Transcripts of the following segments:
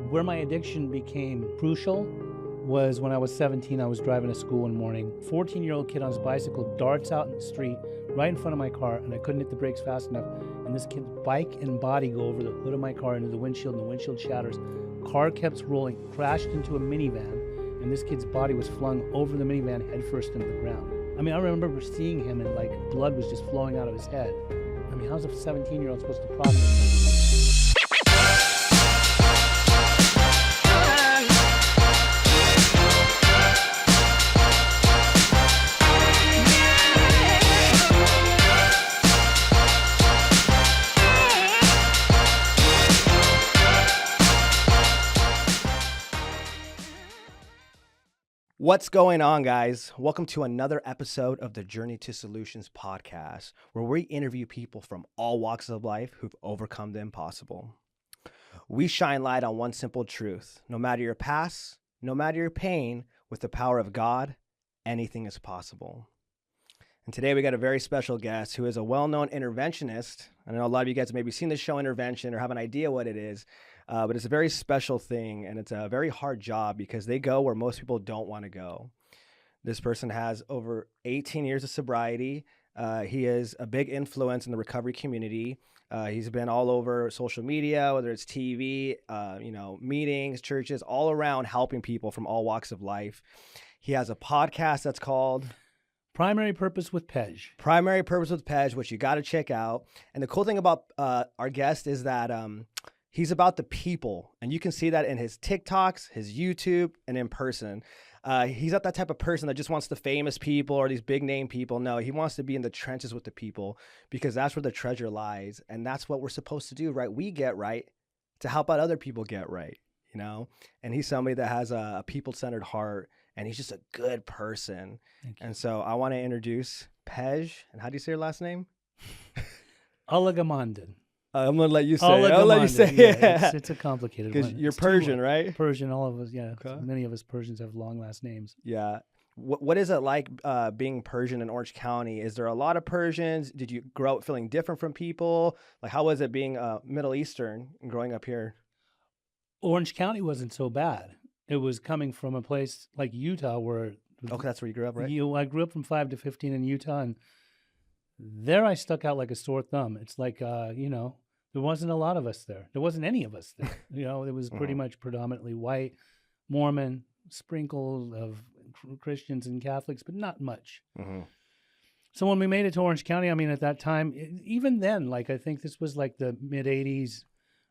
Where my addiction became crucial was when I was 17. I was driving to school one morning. 14-year-old kid on his bicycle darts out in the street right in front of my car, and I couldn't hit the brakes fast enough. And this kid's bike and body go over the hood of my car into the windshield, and the windshield shatters. Car kept rolling, crashed into a minivan, and this kid's body was flung over the minivan headfirst into the ground. I mean, I remember seeing him and like blood was just flowing out of his head. I mean, how's a 17-year-old supposed to process that? What's going on, guys? Welcome to another episode of the Journey to Solutions podcast, where we interview people from all walks of life who've overcome the impossible. We shine light on one simple truth. No matter your past, no matter your pain, with the power of God, anything is possible. And today we got a very special guest who is a well-known interventionist. I know a lot of you guys have maybe seen the show Intervention or have an idea what it is. But it's a very special thing, and it's a very hard job because they go where most people don't want to go. This person has over 18 years of sobriety. He is a big influence in the recovery community. He's been all over social media, whether it's TV, meetings, churches, all around helping people from all walks of life. He has a podcast that's called Primary Purpose with Pej. Primary Purpose with Pej, which you got to check out. And the cool thing about our guest is that he's about the people, and you can see that in his TikToks, his YouTube, and in person. He's not that type of person that just wants the famous people or these big name people. No, he wants to be in the trenches with the people because that's where the treasure lies, and that's what we're supposed to do, right? We get right to help out other people get right, you know? And he's somebody that has a people-centered heart, and he's just a good person. And so I want to introduce Pej, and how do you say your last name? Alaghamandan. I'm going to let you say it. I'll let you say it. Yeah, it's a complicated one. Because you're Persian, right? Persian, all of us, yeah. Okay. Many of us Persians have long last names. Yeah. What is it like being Persian in Orange County? Is there a lot of Persians? Did you grow up feeling different from people? Like, how was it being Middle Eastern and growing up here? Orange County wasn't so bad. It was coming from a place like Utah where... Okay, that's where you grew up, right? I grew up from 5 to 15 in Utah, and there I stuck out like a sore thumb. It's like, there wasn't a lot of us there. There wasn't any of us there. It was pretty much predominantly white, Mormon, sprinkles of Christians and Catholics, but not much. Mm-hmm. So when we made it to Orange County, I mean, at that time, even then, like, I think this was like the mid 80s.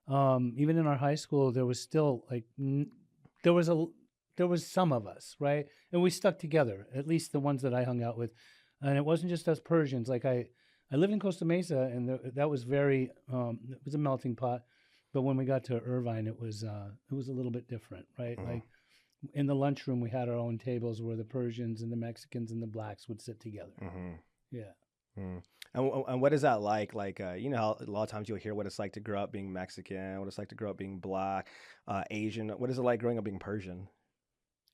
Even in our high school, there was still like, there was some of us, right? And we stuck together, at least the ones that I hung out with. And it wasn't just us Persians. Like I lived in Costa Mesa, and that was very, it was a melting pot. But when we got to Irvine, it was a little bit different, right? Mm-hmm. Like in the lunchroom, we had our own tables where the Persians and the Mexicans and the blacks would sit together. Mm-hmm. Yeah. Mm. And what is that like? Like, how a lot of times you'll hear what it's like to grow up being Mexican, what it's like to grow up being black, Asian. What is it like growing up being Persian?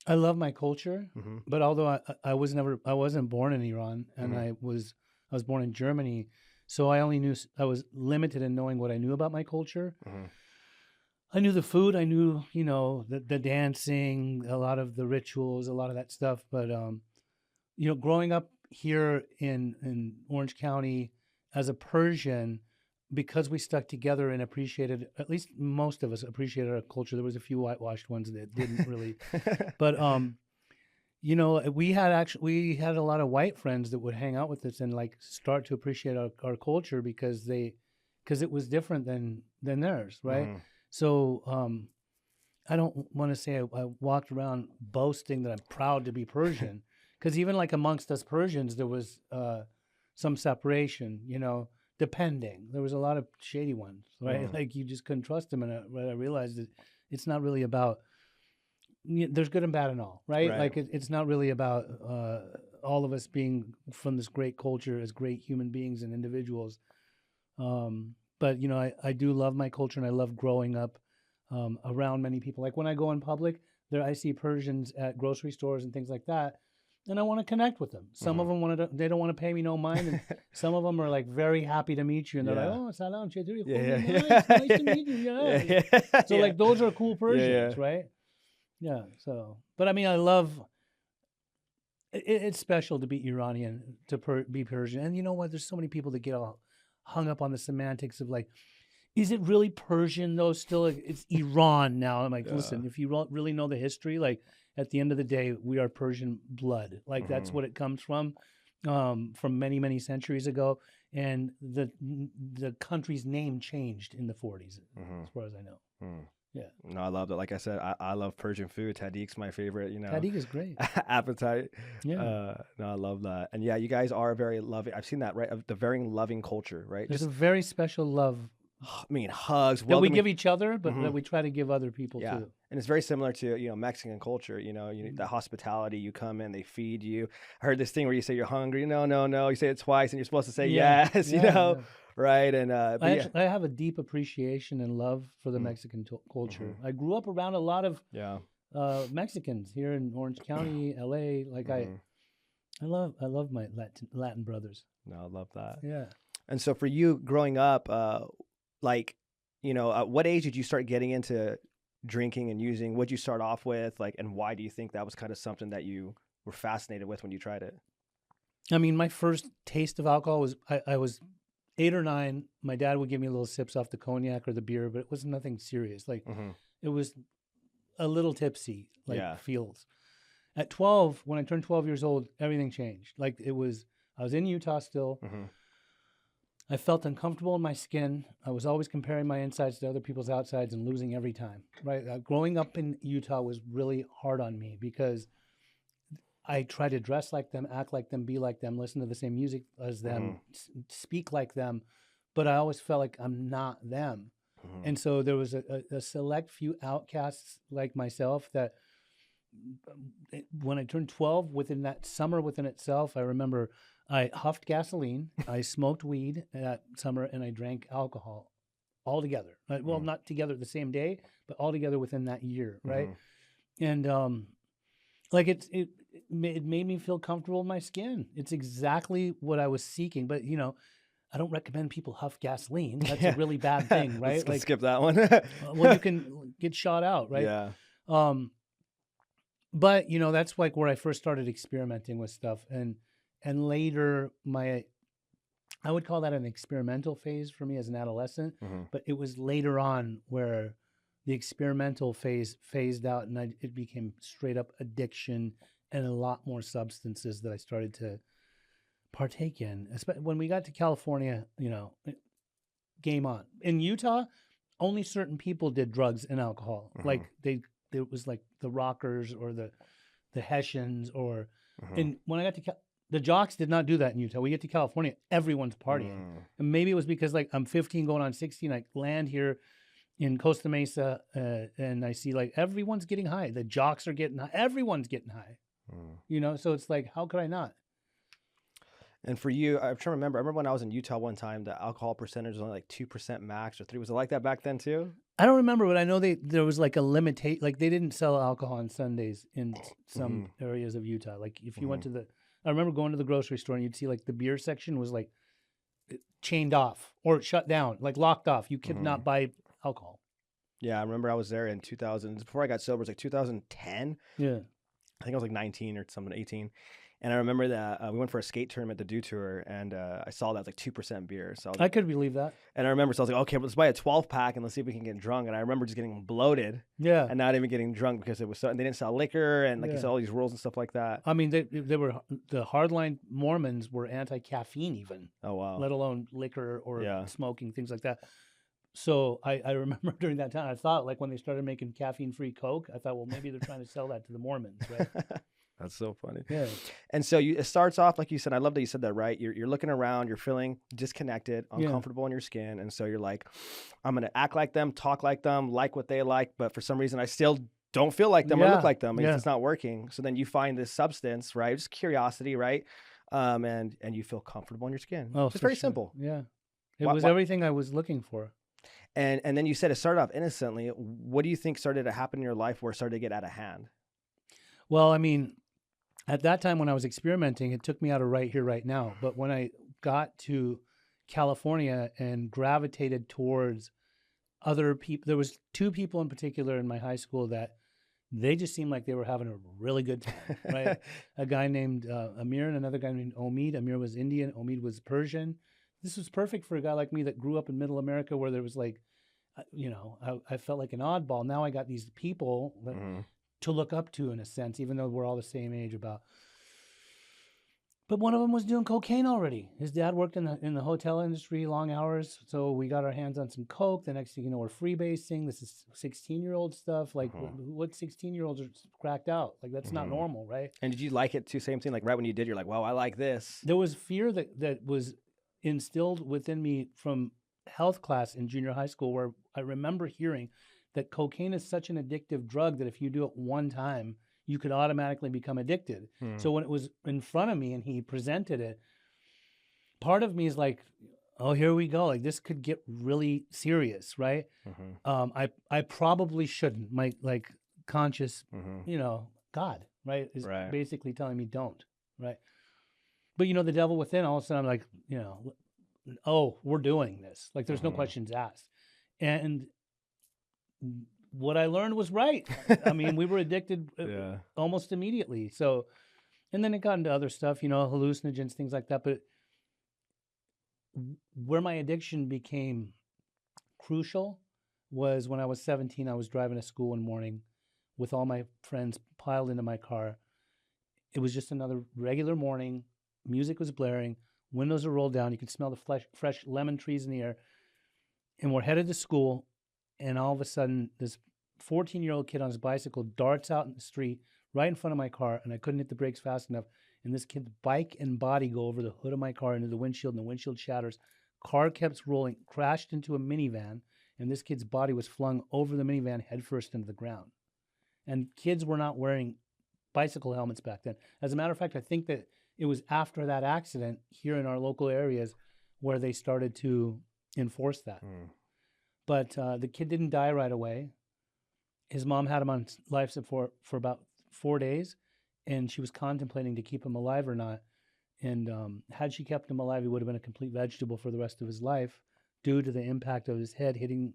I love my culture, mm-hmm. but although I wasn't born in Iran, and mm-hmm. I was born in Germany, so I was limited in knowing what I knew about my culture. Mm-hmm. I knew the food, I knew, the dancing, a lot of the rituals, a lot of that stuff. But, growing up here in Orange County as a Persian, because we stuck together and appreciated, at least most of us appreciated our culture. There was a few whitewashed ones that didn't really, but, we had a lot of white friends that would hang out with us and like start to appreciate our culture because it was different than theirs. Right. Mm. So, I don't want to say I walked around boasting that I'm proud to be Persian because even like amongst us Persians, there was, some separation, depending. There was a lot of shady ones, right? Mm. Like you just couldn't trust them. And I realized that it's not really about, there's good and bad and all, right? Like it's not really about all of us being from this great culture as great human beings and individuals. But, I do love my culture, and I love growing up around many people. Like when I go in public, I see Persians at grocery stores and things like that. and I want to connect with them. Some of them they don't want to pay me no mind, and some of them are like very happy to meet you, and they're like, "Oh, salam, Chetri, nice to meet you." Yeah. So like those are cool Persians, right? Yeah. So, but I mean, I love. It's special to be Iranian, to be Persian, and you know what? There's so many people that get all hung up on the semantics of like, is it really Persian though? Still, it's Iran now. I'm like, listen, if you really know the history, like at the end of the day, we are Persian blood. Like that's what it comes from many, many centuries ago. And the country's name changed in the 40s, as far as I know. Yeah. No, I love that. Like I said, I love Persian food. Tahdig's my favorite, Tahdig is great. appetite. Yeah. No, I love that. And yeah, you guys are very loving. I've seen that, right? The very loving culture, right? There's a very special love. I mean, hugs. That we give each other, but that we try to give other people too. And it's very similar to, Mexican culture, the hospitality. You come in, they feed you. I heard this thing where you say you're hungry. No. You say it twice and you're supposed to say yes, right? And I have a deep appreciation and love for the Mexican culture. I grew up around a lot of Mexicans here in Orange County, LA. Like I love my Latin brothers. No, I love that. Yeah. And so for you growing up, what age did you start getting into drinking and using? What'd you start off with? Like, and why do you think that was kind of something that you were fascinated with when you tried it? I mean, my first taste of alcohol was, I was 8 or 9. My dad would give me little sips off the cognac or the beer, but it was nothing serious. Like it was a little tipsy, like feels. At 12, when I turned 12 years old, everything changed. Like I was in Utah still. I felt uncomfortable in my skin. I was always comparing my insides to other people's outsides and losing every time, right? Growing up in Utah was really hard on me because I tried to dress like them, act like them, be like them, listen to the same music as them, speak like them, but I always felt like I'm not them. And so there was a select few outcasts like myself that when I turned 12, within that summer within itself, I remember I huffed gasoline, I smoked weed that summer, and I drank alcohol all together. Well, not together the same day, but all together within that year, right? And like it made me feel comfortable in my skin. It's exactly what I was seeking. But I don't recommend people huff gasoline. That's a really bad thing, right? Let's skip that one. Well, you can get shot out, right? Yeah. But that's like where I first started experimenting with stuff, and later I would call that an experimental phase for me as an adolescent. But it was later on where the experimental phase phased out, and it became straight up addiction and a lot more substances that I started to partake in. When we got to California, game on. In Utah, only certain people did drugs and alcohol. Like it was like the rockers or the Hessians or, and when I got to the jocks did not do that in Utah. We get to California, everyone's partying. And maybe it was because like I'm 15 going on 16, I land here in Costa Mesa and I see like everyone's getting high. The jocks are getting high. Everyone's getting high. So it's like, how could I not? And for you, I'm trying to remember. I remember when I was in Utah one time, the alcohol percentage was only like 2% max or 3%. Was it like that back then too? I don't remember, but I know there was like a limitation. Like they didn't sell alcohol on Sundays in some areas of Utah. Like if you went to I remember going to the grocery store and you'd see like the beer section was like chained off or shut down, like locked off. You could not buy alcohol. Yeah, I remember I was there in 2000. Before I got sober, it was like 2010. Yeah. I think I was like 19 or something, 18. And I remember that we went for a skate tournament, the Dew Tour, and I saw that was like 2% beer. So I could believe that. And I remember, so I was like, okay, let's buy a 12-pack and let's see if we can get drunk. And I remember just getting bloated. Yeah. And not even getting drunk because it was so, and they didn't sell liquor and like you said, all these rules and stuff like that. I mean, they were, the hardline Mormons were anti-caffeine even. Oh, wow. Let alone liquor or smoking, things like that. So I remember during that time, I thought like when they started making caffeine-free Coke, I thought, well, maybe they're trying to sell that to the Mormons, right? That's so funny. Yeah. And so it starts off, like you said, I love that you said that, right? You're looking around, you're feeling disconnected, uncomfortable in your skin. And so you're like, I'm going to act like them, talk like them, like what they like. But for some reason, I still don't feel like them or look like them. And it's not working. So then you find this substance, right? Just curiosity, right? And you feel comfortable in your skin. Oh, it's very simple. Yeah. It was everything I was looking for. And then you said it started off innocently. What do you think started to happen in your life where it started to get out of hand? Well, I mean, At that time when I was experimenting, it took me out of right here, right now. But when I got to California and gravitated towards other people, there was two people in particular in my high school that they just seemed like they were having a really good time, right? A guy named Amir and another guy named Omid. Amir was Indian, Omid was Persian. This was perfect for a guy like me that grew up in middle America where there was like, I felt like an oddball. Now I got these people to look up to in a sense, even though we're all the same age about. But one of them was doing cocaine already. His dad worked in the hotel industry, long hours. So we got our hands on some coke. The next thing you know, we're freebasing. This is 16-year-old stuff. Like what 16-year-olds are cracked out? Like that's not normal, right? And did you like it too? Same thing. Like right when you did, you're like, wow, I like this. There was fear that was instilled within me from health class in junior high school, where I remember hearing that cocaine is such an addictive drug that if you do it one time, you could automatically become addicted. So when it was in front of me and he presented it, part of me is like, oh, here we go. Like this could get really serious, right? I probably shouldn't. My like conscious, God, right, is basically telling me don't, right? But the devil within, all of a sudden I'm like, oh, we're doing this. Like there's no questions asked. And what I learned was right. I mean, we were addicted almost immediately. So, and then it got into other stuff, hallucinogens, things like that. But where my addiction became crucial was when I was 17. I was driving to school one morning with all my friends piled into my car. It was just another regular morning. Music was blaring. Windows are rolled down. You could smell the fresh lemon trees in the air. And we're headed to school. And all of a sudden, this 14-year-old kid on his bicycle darts out in the street right in front of my car, and I couldn't hit the brakes fast enough. And this kid's bike and body go over the hood of my car into the windshield, and the windshield shatters. Car kept rolling, crashed into a minivan, and this kid's body was flung over the minivan headfirst into the ground. And kids were not wearing bicycle helmets back then. As a matter of fact, I think that it was after that accident here in our local areas where they started to enforce that. But the kid didn't die right away. His mom had him on life support for about 4 days, and she was contemplating to keep him alive or not. And had she kept him alive, he would have been a complete vegetable for the rest of his life due to the impact of his head hitting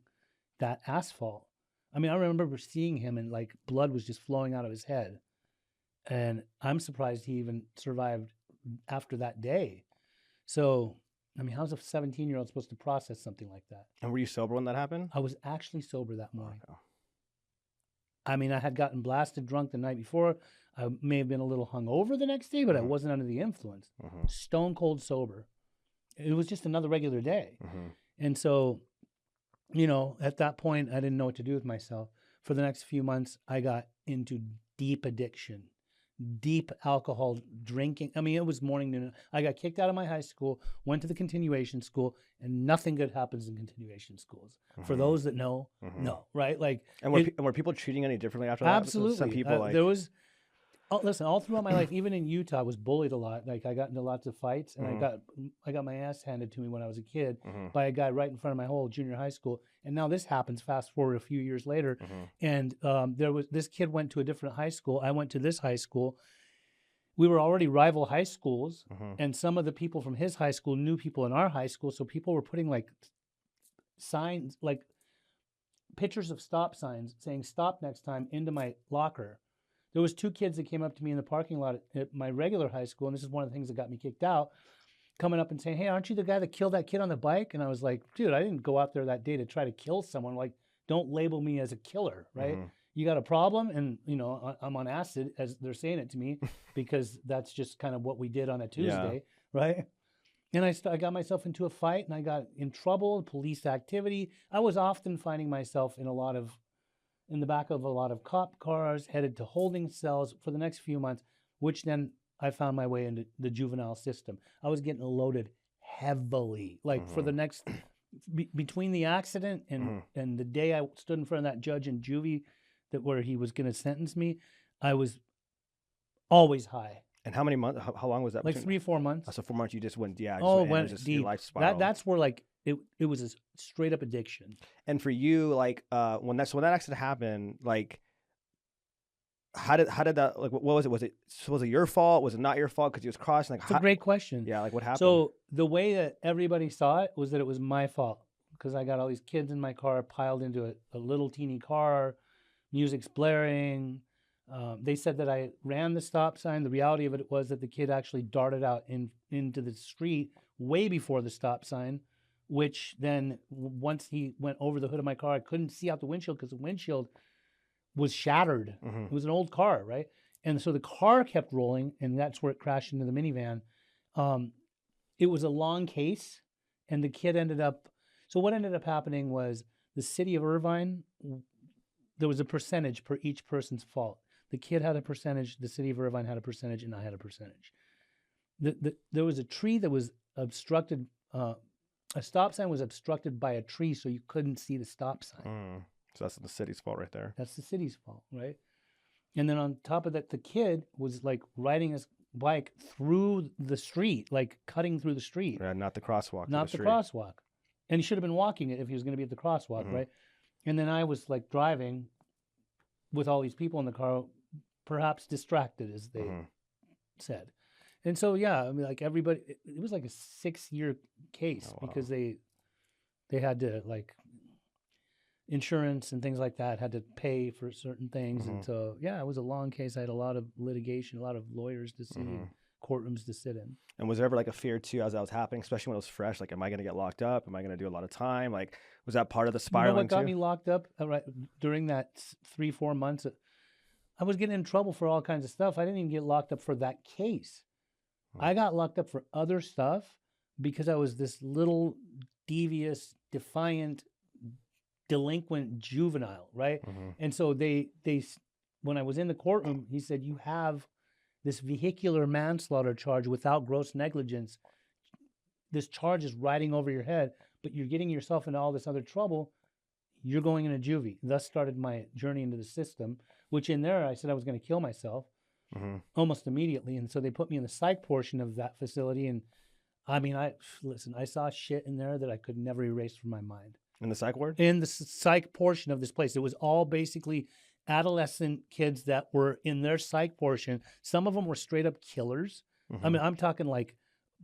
that asphalt. I mean, I remember seeing him and like blood was just flowing out of his head. And I'm surprised he even survived after that day. So, I mean, how's a 17-year-old supposed to process something like that? And were you sober when that happened? I was actually sober that morning. Okay. I mean, I had gotten blasted drunk the night before. I may have been a little hungover the next day, but I wasn't under the influence. Stone cold sober. It was just another regular day. And so, at that point, I didn't know what to do with myself. For the next few months, I got into deep addiction. Deep alcohol drinking. I mean, it was morning, noon. I got kicked out of my high school, went to the continuation school, and nothing good happens in continuation schools. For those that know, no, right? Like, and were people treating any differently after that? Absolutely. Some people there was. Listen, all throughout my life, even in Utah, I was bullied a lot. Like I got into lots of fights, and I got my ass handed to me when I was a kid by a guy right in front of my whole junior high school. And now this happens. Fast forward a few years later, and this kid went to a different high school. I went to this high school. We were already rival high schools, and some of the people from his high school knew people in our high school. So people were putting like signs, like pictures of stop signs saying "stop next time" into my locker. There was two kids that came up to me in the parking lot at my regular high school, and this is one of the things that got me kicked out, coming up and saying, "Hey, aren't you the guy that killed that kid on the bike?" And I was like, dude, I didn't go out there that day to try to kill someone. Like, don't label me as a killer, right? You got a problem? And, I'm on acid, as they're saying it to me, because that's just kind of what we did on a Tuesday, right? And I got myself into a fight, and I got in trouble, police activity. I was often finding myself in the back of a lot of cop cars, headed to holding cells for the next few months, which then I found my way into the juvenile system. I was getting loaded heavily. Like for the next, between the accident and the day I stood in front of that judge in juvie where he was going to sentence me, I was always high. And how many months, how long was that? Like 3 or 4 months. So 4 months you just went, went deep. Your life spiraled. That's where like, it was a straight up addiction. And for you, like when that accident happened, like how did that, like, what was it? Was it your fault? Was it not your fault because he was crossing? Like, It's a great question. Yeah, like what happened? So the way that everybody saw it was that it was my fault because I got all these kids in my car piled into a little teeny car, music's blaring. They said that I ran the stop sign. The reality of it was that the kid actually darted out into the street way before the stop sign, which then once he went over the hood of my car, I couldn't see out the windshield because the windshield was shattered. It was an old car, right? And so the car kept rolling, and that's where it crashed into the minivan. It was a long case, and the kid ended up. So what ended up happening was the city of Irvine. There was a percentage per each person's fault. The kid had a percentage, the city of Irvine had a percentage, and I had a percentage. There was a tree that was obstructed. A stop sign was obstructed by a tree, so you couldn't see the stop sign. So that's the city's fault right there. That's the city's fault, right? And then on top of that, the kid was like riding his bike through the street, like cutting through the street. Yeah, not the crosswalk. Not the crosswalk. And he should have been walking it if he was going to be at the crosswalk, right? And then I was like driving with all these people in the car, perhaps distracted, as they said. And so, yeah, I mean, like everybody, it was like a 6-year case because they had to, like, insurance and things like that, had to pay for certain things. And so, yeah, it was a long case. I had a lot of litigation, a lot of lawyers to see, courtrooms to sit in. And was there ever like a fear too as that was happening, especially when it was fresh? Like, am I going to get locked up? Am I going to do a lot of time? Like, was that part of the spiraling? You know what got me locked up right during that 3-4 months? I was getting in trouble for all kinds of stuff. I didn't even get locked up for that case. I got locked up for other stuff because I was this little devious, defiant, delinquent juvenile, right? And so they when I was in the courtroom, he said, you have this vehicular manslaughter charge without gross negligence. This charge is riding over your head, but you're getting yourself into all this other trouble. You're going into juvie. Thus started my journey into the system, which in there I said I was going to kill myself almost immediately. And so they put me in the psych portion of that facility. And I mean, I saw shit in there that I could never erase from my mind. In the psych ward? In the psych portion of this place. It was all basically adolescent kids that were in their psych portion. Some of them were straight up killers. I mean, I'm talking like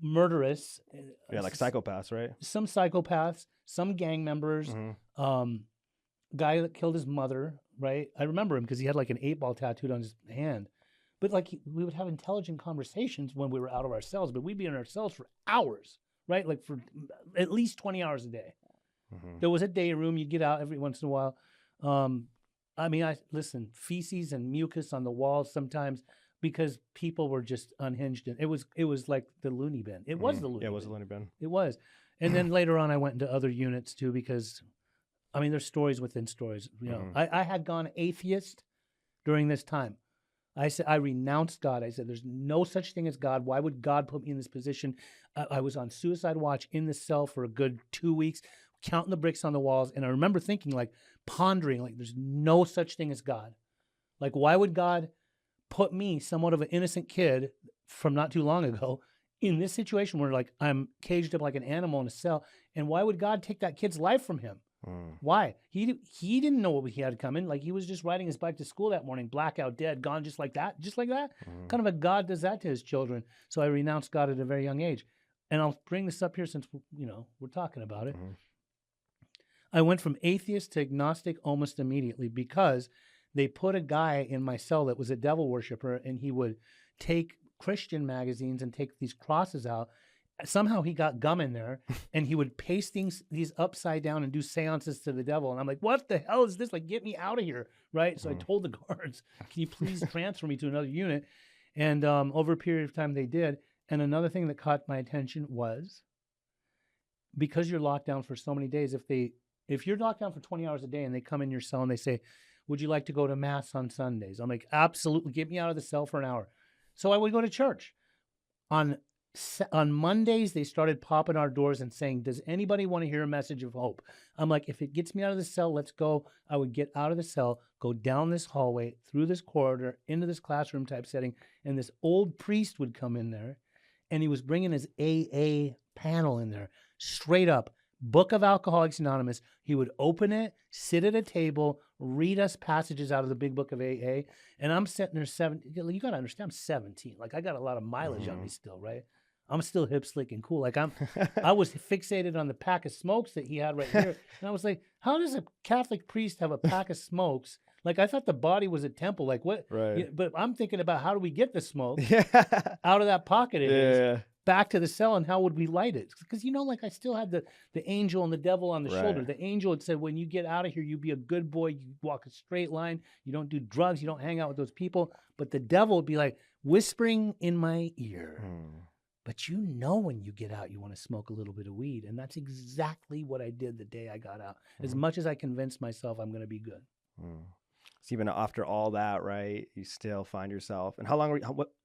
murderous. Yeah, like psychopaths, right? Some psychopaths, some gang members, guy that killed his mother, right? I remember him because he had like an 8-ball tattooed on his hand. But like we would have intelligent conversations when we were out of our cells, but we'd be in our cells for hours, right? Like for at least 20 hours a day. There was a day room. You'd get out every once in a while. I mean, listen, feces and mucus on the walls sometimes because people were just unhinged. And it was like the loony bin. It was the loony bin. Yeah, it was the loony bin. It was. And then later on, I went into other units too because, I mean, there's stories within stories. You know, I had gone atheist during this time. I said, I renounced God. I said, there's no such thing as God. Why would God put me in this position? I was on suicide watch in the cell for a good 2 weeks, counting the bricks on the walls. And I remember thinking, like, pondering, like, there's no such thing as God. Like, why would God put me, somewhat of an innocent kid from not too long ago, in this situation where, like, I'm caged up like an animal in a cell? And why would God take that kid's life from him? Why? He didn't know what he had coming. Like, he was just riding his bike to school that morning, blackout, dead, gone just like that. Just like that? Kind of a God does that to his children. So I renounced God at a very young age. And I'll bring this up here since, you know, we're talking about it. I went from atheist to agnostic almost immediately because they put a guy in my cell that was a devil worshiper, and he would take Christian magazines and take these crosses out. Somehow he got gum in there, and he would paste these upside down and do seances to the devil. And I'm like, what the hell is this? Like, get me out of here, right? So I told the guards, can you please transfer me to another unit? And over a period of time, they did. And another thing that caught my attention was, because you're locked down for so many days, if you're locked down for 20 hours a day and they come in your cell and they say, would you like to go to mass on Sundays? I'm like, absolutely, get me out of the cell for an hour. So I would go to church. On Mondays, they started popping our doors and saying, does anybody want to hear a message of hope? I'm like, if it gets me out of the cell, let's go. I would get out of the cell, go down this hallway, through this corridor, into this classroom type setting, and this old priest would come in there, and he was bringing his AA panel in there, straight up, book of Alcoholics Anonymous. He would open it, sit at a table, read us passages out of the big book of AA. And I'm sitting there you got to understand, I'm 17. Like I got a lot of mileage on me still, right? I'm still hip, slick, and cool. Like I was fixated on the pack of smokes that he had right here. And I was like, how does a Catholic priest have a pack of smokes? Like I thought the body was a temple. Like what? Right. Yeah, but I'm thinking about how do we get the smoke Yeah. out of that pocket it is Yeah. back to the cell, and how would we light it? Because like I still had the angel and the devil on the shoulder. Right. The angel had said, when you get out of here, you be a good boy, you walk a straight line, you don't do drugs, you don't hang out with those people. But the devil would be like whispering in my ear. But when you get out, you want to smoke a little bit of weed. And that's exactly what I did the day I got out. As much as I convinced myself I'm going to be good. So even after all that, right, you still find yourself. And how long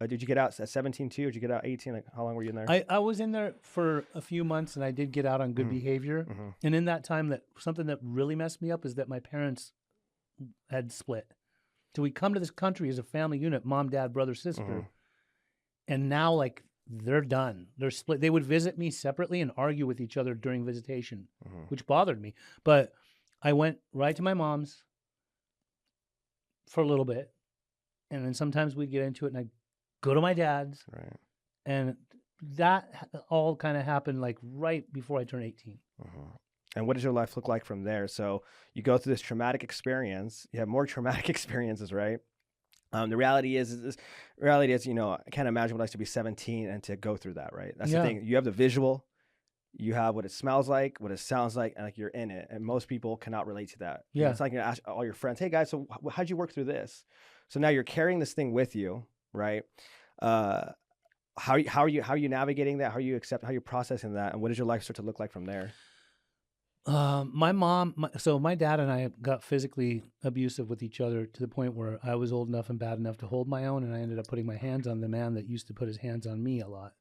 did you get out? At 17 too? Or did you get out 18? Like how long were you in there? I was in there for a few months, and I did get out on good behavior. And in that time, something that really messed me up is that my parents had split. So we come to this country as a family unit, mom, dad, brother, sister. And now like they're done. They're split. They would visit me separately and argue with each other during visitation, which bothered me. But I went right to my mom's for a little bit. And then sometimes we'd get into it, and I'd go to my dad's. Right. And that all kind of happened like right before I turned 18. And what does your life look like from there? So you go through this traumatic experience. You have more traumatic experiences, right? The reality is, I can't imagine what it likes to be 17 and to go through that, right? That's the thing. You have the visual, you have what it smells like, what it sounds like, and like you're in it. And most people cannot relate to that. Yeah. It's like you ask all your friends, hey guys, so how'd you work through this? So now you're carrying this thing with you, right? How are you navigating that? How are you processing that? And what does your life start to look like from there? My dad and I got physically abusive with each other to the point where I was old enough and bad enough to hold my own, and I ended up putting my hands on the man that used to put his hands on me a lot.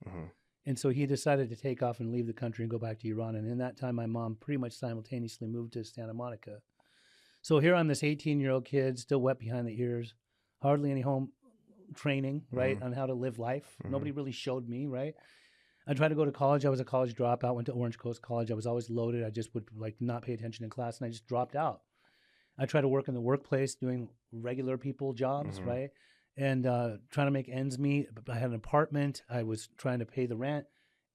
And so he decided to take off and leave the country and go back to Iran. And in that time, my mom pretty much simultaneously moved to Santa Monica. So here I'm this 18-year-old kid, still wet behind the ears, hardly any home training, right, on how to live life. Nobody really showed me, right? I tried to go to college. I was a college dropout, went to Orange Coast College. I was always loaded. I just would like not pay attention in class, and I just dropped out. I tried to work in the workplace doing regular people jobs, right? And trying to make ends meet. I had an apartment. I was trying to pay the rent,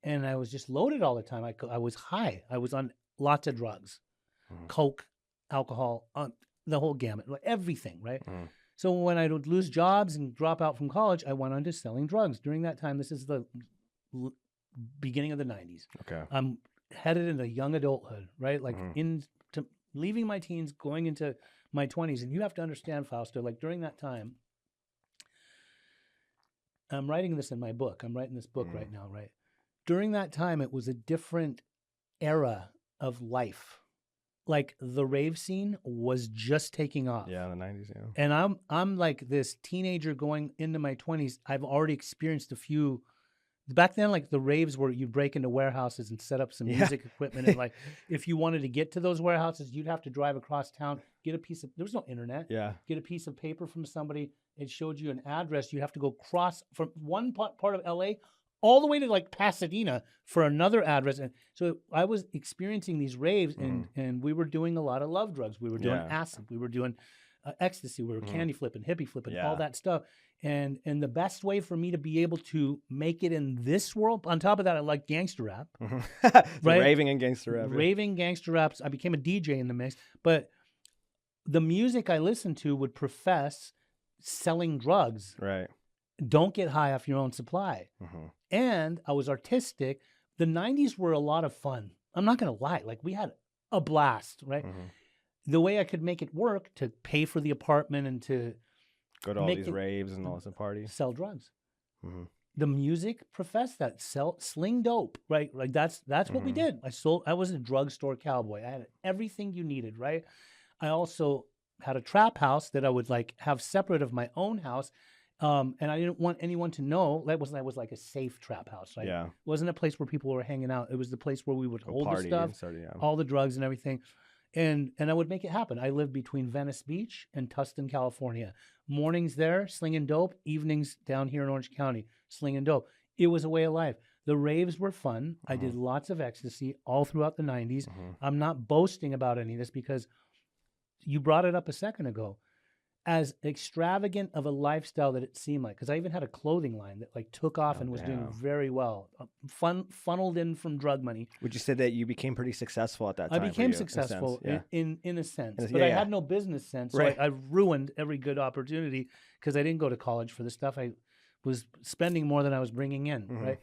and I was just loaded all the time. I was high. I was on lots of drugs, coke, alcohol, the whole gamut, like everything, right? So when I would lose jobs and drop out from college, I went on to selling drugs. During that time, this is the beginning of the 90s. Okay. I'm headed into young adulthood, right? Like into leaving my teens, going into my 20s. And you have to understand, Fausto, like during that time, I'm writing this in my book. I'm writing this book right now, right? During that time, it was a different era of life. Like the rave scene was just taking off. Yeah, in the 90s, yeah. And I'm like this teenager going into my 20s. I've already experienced a few. Back then, like the raves where you'd break into warehouses and set up some music equipment. And like, if you wanted to get to those warehouses, you'd have to drive across town, there was no internet. Yeah. Get a piece of paper from somebody. It showed you an address. You have to go cross from one part of LA all the way to like Pasadena for another address. And so I was experiencing these raves, and we were doing a lot of love drugs. We were doing acid. We were doing ecstasy. We were candy flipping, hippie flipping, all that stuff. And the best way for me to be able to make it in this world, on top of that, I like gangster rap. Right? Raving and gangster rap. Raving, gangster raps. I became a DJ in the mix. But the music I listened to would profess selling drugs. Right. Don't get high off your own supply. And I was artistic. The 90s were a lot of fun. I'm not going to lie. Like we had a blast, right? The way I could make it work to pay for the apartment and to go to all these raves and all this parties. Sell drugs. The music professed that. Sling dope, right? Like that's what we did. I was a drugstore cowboy. I had everything you needed, right? I also had a trap house that I would like have separate of my own house. And I didn't want anyone to know that was like a safe trap house, right? Yeah. It wasn't a place where people were hanging out. It was the place where we would hold the stuff, all the drugs and everything. And I would make it happen. I lived between Venice Beach and Tustin, California. Mornings there, slinging dope. Evenings down here in Orange County, slinging dope. It was a way of life. The raves were fun. I did lots of ecstasy all throughout the 90s. I'm not boasting about any of this because you brought it up a second ago. As extravagant of a lifestyle that it seemed like, because I even had a clothing line that like took off and was doing very well, funneled in from drug money. Would you say that you became pretty successful at that time? I became successful in a sense, but I had no business sense, so I ruined every good opportunity because I didn't go to college for this stuff. I was spending more than I was bringing in, right?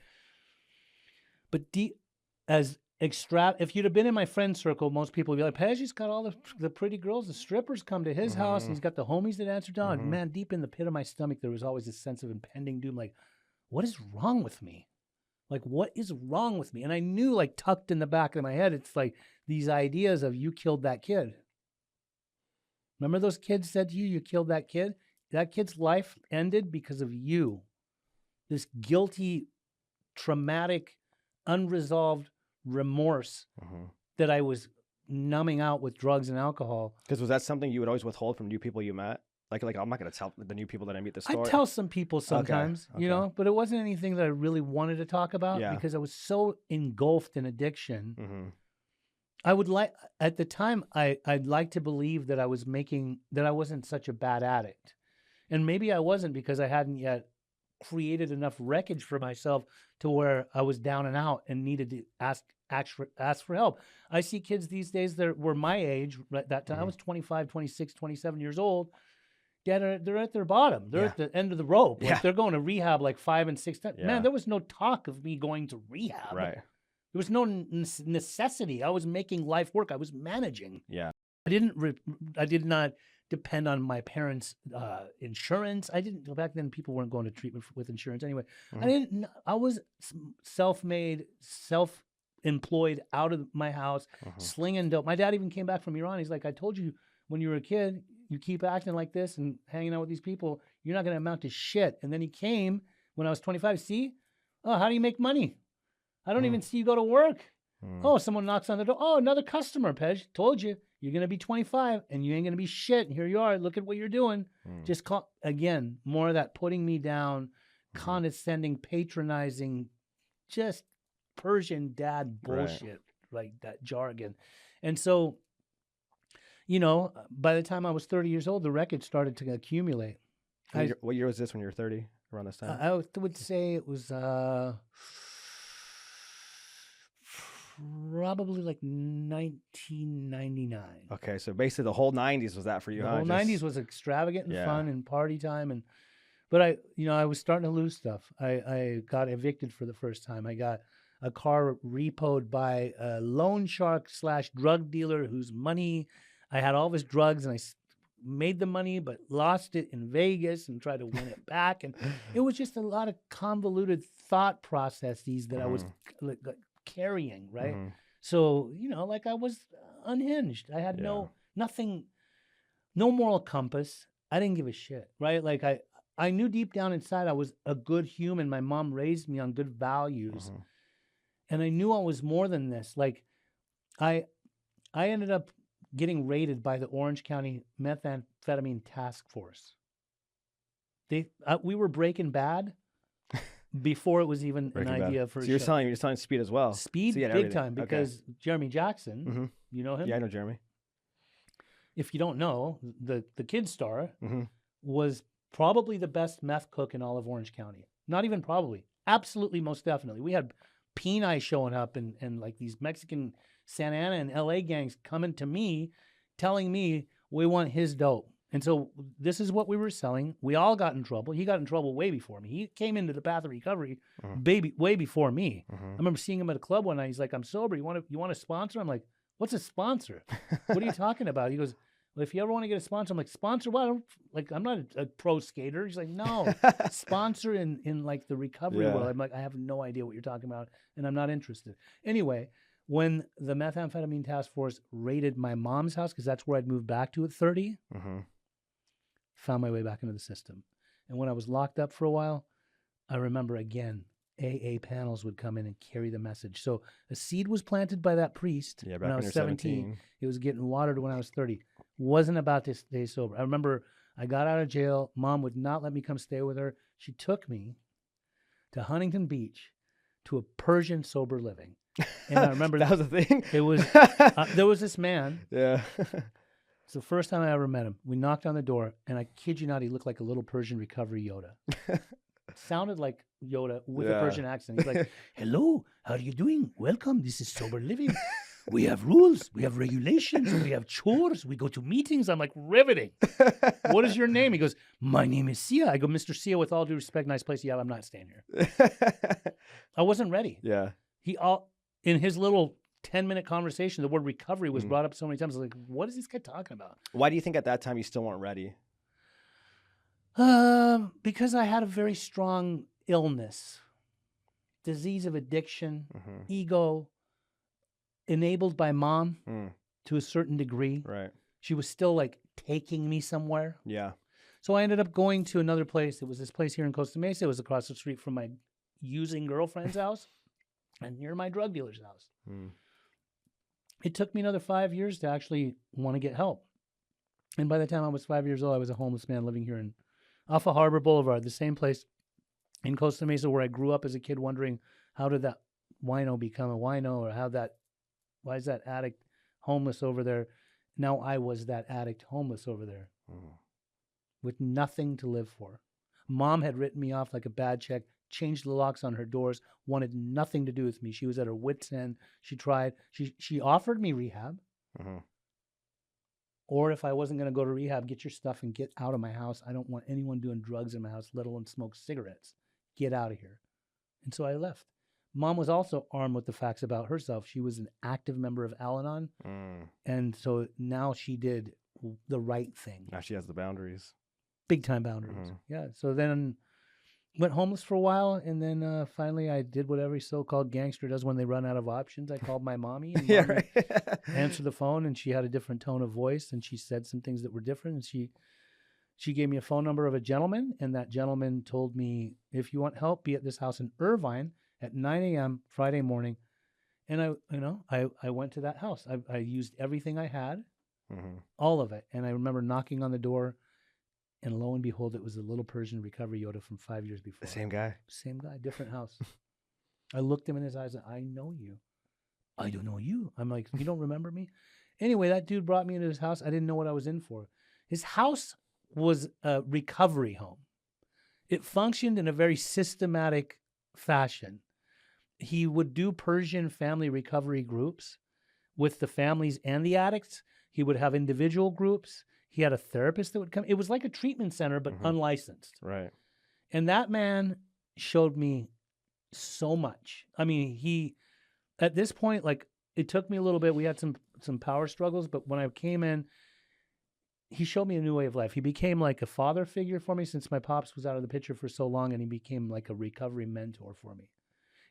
But if you'd have been in my friend circle, most people would be like, Pej's got all the pretty girls, the strippers come to his house, and he's got the homies that answer to him. Man, deep in the pit of my stomach, there was always this sense of impending doom. Like, what is wrong with me? Like, what is wrong with me? And I knew, like, tucked in the back of my head, it's like these ideas of you killed that kid. Remember those kids said to you, you killed that kid? That kid's life ended because of you. This guilty, traumatic, unresolved remorse that I was numbing out with drugs and alcohol. Because was that something you would always withhold from new people you met? Like I'm not going to tell the new people that I meet the story. I tell some people sometimes, you know, but it wasn't anything that I really wanted to talk about because I was so engulfed in addiction. I would like, at the time, I'd like to believe that I wasn't such a bad addict. And maybe I wasn't because I hadn't yet created enough wreckage for myself to where I was down and out and needed to ask for help. I see kids these days that were my age at that time. I was 25, 26, 27 years old. They're at their bottom. They're at the end of the rope. Like they're going to rehab like 5 and 6 times. Man, there was no talk of me going to rehab. Right. There was no necessity. I was making life work. I was managing. Yeah. I did not depend on my parents' insurance. Back then people weren't going to treatment with insurance anyway. I was self-made, self-employed out of my house, slinging dope. My dad even came back from Iran. He's like, I told you when you were a kid, you keep acting like this and hanging out with these people, you're not going to amount to shit. And then he came when I was 25. See, how do you make money? I don't even see you go to work. Oh, someone knocks on the door. Oh, another customer, Pej. Told you. You're going to be 25 and you ain't going to be shit. And here you are. Look at what you're doing. Just again, more of that putting me down, condescending, patronizing, just Persian dad bullshit, like that jargon. And so, you know, by the time I was 30 years old, the wreckage started to accumulate. What year was this when you were 30, around this time? I would say it was probably like 1999. Okay, so basically the whole 90s was that for you, The huh? whole 90s was extravagant and fun and party time. But I was starting to lose stuff. I got evicted for the first time. I got a car repoed by a loan shark / drug dealer whose money, I had all of his drugs and I made the money but lost it in Vegas and tried to win it back. And it was just a lot of convoluted thought processes that I was like carrying, right? So, you know, like I was unhinged. I had nothing, no moral compass. I didn't give a shit, right? Like I knew deep down inside I was a good human. My mom raised me on good values. And I knew I was more than this. Like I ended up getting raided by the Orange County Methamphetamine Task Force. We were Breaking Bad before it was even an idea for. So you're selling speed as well. Speed, so big time, because Jeremy Jackson, you know him? Yeah, I know Jeremy. If you don't know, the kid star was probably the best meth cook in all of Orange County. Not even probably, absolutely, most definitely. We had Peni showing up and like these Mexican Santa Ana and LA gangs coming to me, telling me we want his dope. And so this is what we were selling. We all got in trouble. He got in trouble way before me. He came into the path of recovery way before me. I remember seeing him at a club one night. He's like, I'm sober. You want a sponsor? I'm like, what's a sponsor? What are you talking about? He goes, well, if you ever want to get a sponsor, I'm like, sponsor what? I'm not a pro skater. He's like, no, sponsor in like the recovery world. I'm like, I have no idea what you're talking about, and I'm not interested. Anyway, when the Methamphetamine Task Force raided my mom's house, because that's where I'd moved back to at 30, found my way back into the system. And when I was locked up for a while, I remember again, AA panels would come in and carry the message. So a seed was planted by that priest when I was 17. It was getting watered when I was 30. Wasn't about to stay sober. I remember I got out of jail. Mom would not let me come stay with her. She took me to Huntington Beach to a Persian sober living. And I remember that was a thing. it was there was this man. Yeah. It's the first time I ever met him. We knocked on the door, and I kid you not, he looked like a little Persian recovery Yoda. Sounded like Yoda with a Persian accent. He's like, "Hello, how are you doing? Welcome. This is sober living. We have rules, we have regulations, we have chores, we go to meetings." I'm like, riveting. What is your name? He goes, "My name is Sia." I go, "Mr. Sia, with all due respect, nice place. Yeah, I'm not staying here." I wasn't ready. Yeah. In his little 10-minute conversation, the word recovery was brought up so many times. I was like, what is this guy talking about? Why do you think at that time you still weren't ready? Because I had a very strong illness, disease of addiction, ego, enabled by mom to a certain degree. Right. She was still like taking me somewhere. Yeah. So I ended up going to another place. It was this place here in Costa Mesa. It was across the street from my using girlfriend's house and near my drug dealer's house. It took me another 5 years to actually want to get help. And by the time I was 5 years old, I was a homeless man living here off of Harbor Boulevard, the same place in Costa Mesa where I grew up as a kid, wondering how did that wino become a wino, or why is that addict homeless over there? Now I was that addict homeless over there with nothing to live for. Mom had written me off like a bad check, changed the locks on her doors, wanted nothing to do with me. She was at her wit's end. She tried. She offered me rehab. Or if I wasn't going to go to rehab, get your stuff and get out of my house. I don't want anyone doing drugs in my house, let alone smoke cigarettes. Get out of here. And so I left. Mom was also armed with the facts about herself. She was an active member of Al-Anon. And so now she did the right thing. Now she has the boundaries. Big time boundaries. Yeah. So then went homeless for a while, and then finally I did what every so-called gangster does when they run out of options. I called my mommy, and mommy answered the phone, and she had a different tone of voice, and she said some things that were different. And she gave me a phone number of a gentleman, and that gentleman told me, "If you want help, be at this house in Irvine at 9 a.m. Friday morning." And I went to that house. I used everything I had, all of it. And I remember knocking on the door, and lo and behold, it was a little Persian recovery Yoda from 5 years before. The same guy. Same guy, different house. I looked him in his eyes and I know you. I don't know you. I'm like, you don't remember me? Anyway, that dude brought me into his house. I didn't know what I was in for. His house was a recovery home. It functioned in a very systematic fashion. He would do Persian family recovery groups with the families and the addicts. He would have individual groups. He had a therapist that would come. It was like a treatment center, but unlicensed. Right. And that man showed me so much. I mean, at this point, like, it took me a little bit. We had some power struggles, but when I came in, he showed me a new way of life. He became like a father figure for me since my pops was out of the picture for so long, and he became like a recovery mentor for me.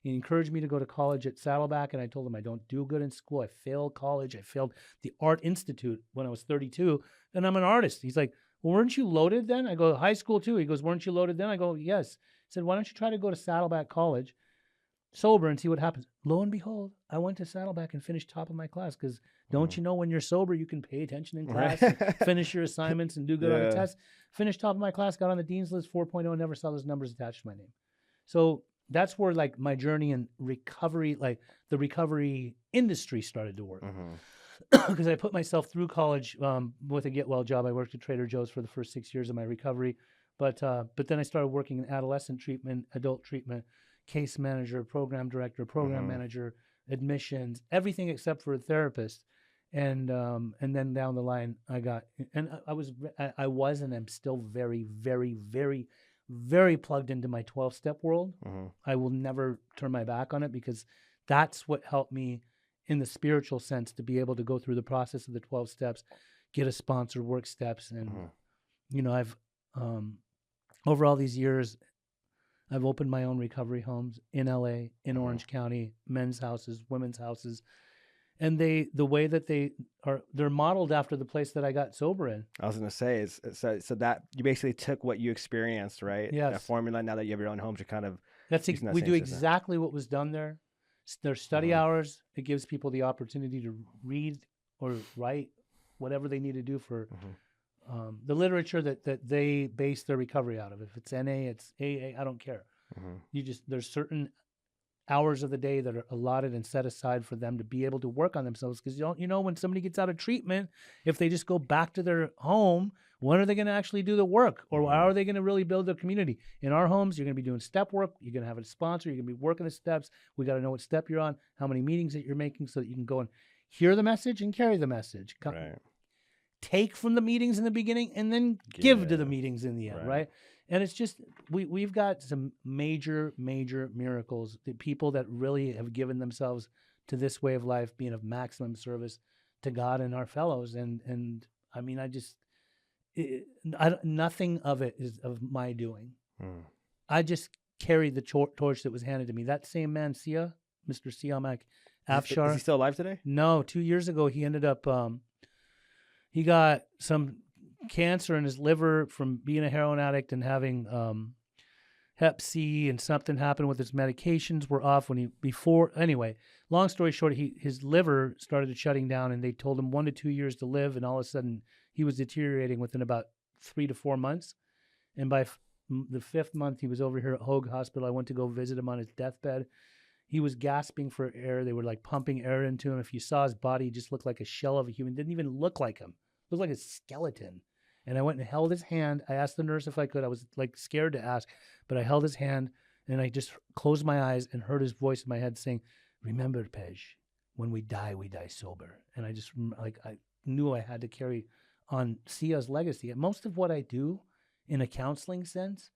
He encouraged me to go to college at Saddleback, and I told him I don't do good in school. I failed college. I failed the Art Institute when I was 32, and I'm an artist. He's like, "Well, weren't you loaded then?" I go, "High school too." He goes, "Weren't you loaded then?" I go, "Yes." He said, "Why don't you try to go to Saddleback College sober and see what happens?" Lo and behold, I went to Saddleback and finished top of my class because don't you know when you're sober, you can pay attention in class, and finish your assignments and do good on the test. Finished top of my class, got on the dean's list, 4.0, never saw those numbers attached to my name. So that's where like my journey in recovery, like the recovery industry started to work. Because I put myself through college with a get well job. I worked at Trader Joe's for the first 6 years of my recovery. But then I started working in adolescent treatment, adult treatment, case manager, program director, program manager, admissions, everything except for a therapist. And then down the line, I was and I'm still very, very, very, very plugged into my 12-step world. I will never turn my back on it because that's what helped me in the spiritual sense to be able to go through the process of the 12 steps, get a sponsor, work steps. And, I've, over all these years, I've opened my own recovery homes in LA, in Orange County, men's houses, women's houses. And the way that they're modeled after the place that I got sober in. I was going to say, so that you basically took what you experienced, right? Yes. That formula, now that you have your own homes, you're kind of we do exactly what was done there. There's study hours. It gives people the opportunity to read or write whatever they need to do for the literature that they base their recovery out of. If it's NA, it's AA, I don't care. There's certain hours of the day that are allotted and set aside for them to be able to work on themselves. Because when somebody gets out of treatment, if they just go back to their home, when are they going to actually do the work? Or how are they going to really build their community? In our homes, you're going to be doing step work. You're going to have a sponsor. You're going to be working the steps. We got to know what step you're on, how many meetings that you're making, so that you can go and hear the message and carry the message. Right. Take from the meetings in the beginning and then give to the meetings in the end, right? And it's just, we've got some major, major miracles. The people that really have given themselves to this way of life, being of maximum service to God and our fellows. And I mean, nothing of it is of my doing. I just carried the torch that was handed to me. That same man, Mr. Siamak Afshar. Is he still alive today? No, 2 years ago, he ended up, he got some cancer in his liver from being a heroin addict and having hep C, and something happened with his medications were off anyway, long story short, his liver started shutting down, and they told him 1 to 2 years to live, and all of a sudden he was deteriorating within about 3 to 4 months. And by the 5th month, he was over here at Hoag Hospital. I went to go visit him on his deathbed. He was gasping for air. They were like pumping air into him. If you saw his body, he just looked like a shell of a human. Didn't even look like him. Looked like a skeleton. And I went and held his hand. I asked the nurse if I could. I was like scared to ask, but I held his hand, and I just closed my eyes and heard his voice in my head saying, "Remember, Pej, when we die sober." And I just I knew I had to carry on Sia's legacy. And most of what I do in a counseling sense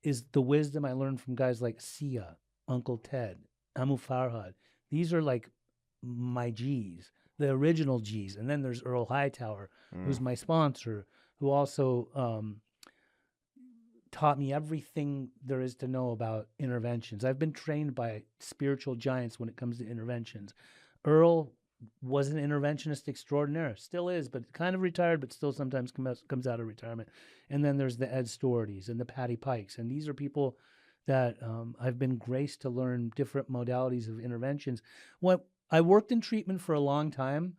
is the wisdom I learned from guys like Sia, Uncle Ted, Amu Farhad. These are like my G's, the original G's. And then there's Earl Hightower, who's my sponsor, who also taught me everything there is to know about interventions. I've been trained by spiritual giants when it comes to interventions. Earl was an interventionist extraordinaire, still is, but kind of retired, but still sometimes comes out of retirement. And then there's the Ed Storeys and the Patty Pikes. And these are people that I've been graced to learn different modalities of interventions. I worked in treatment for a long time,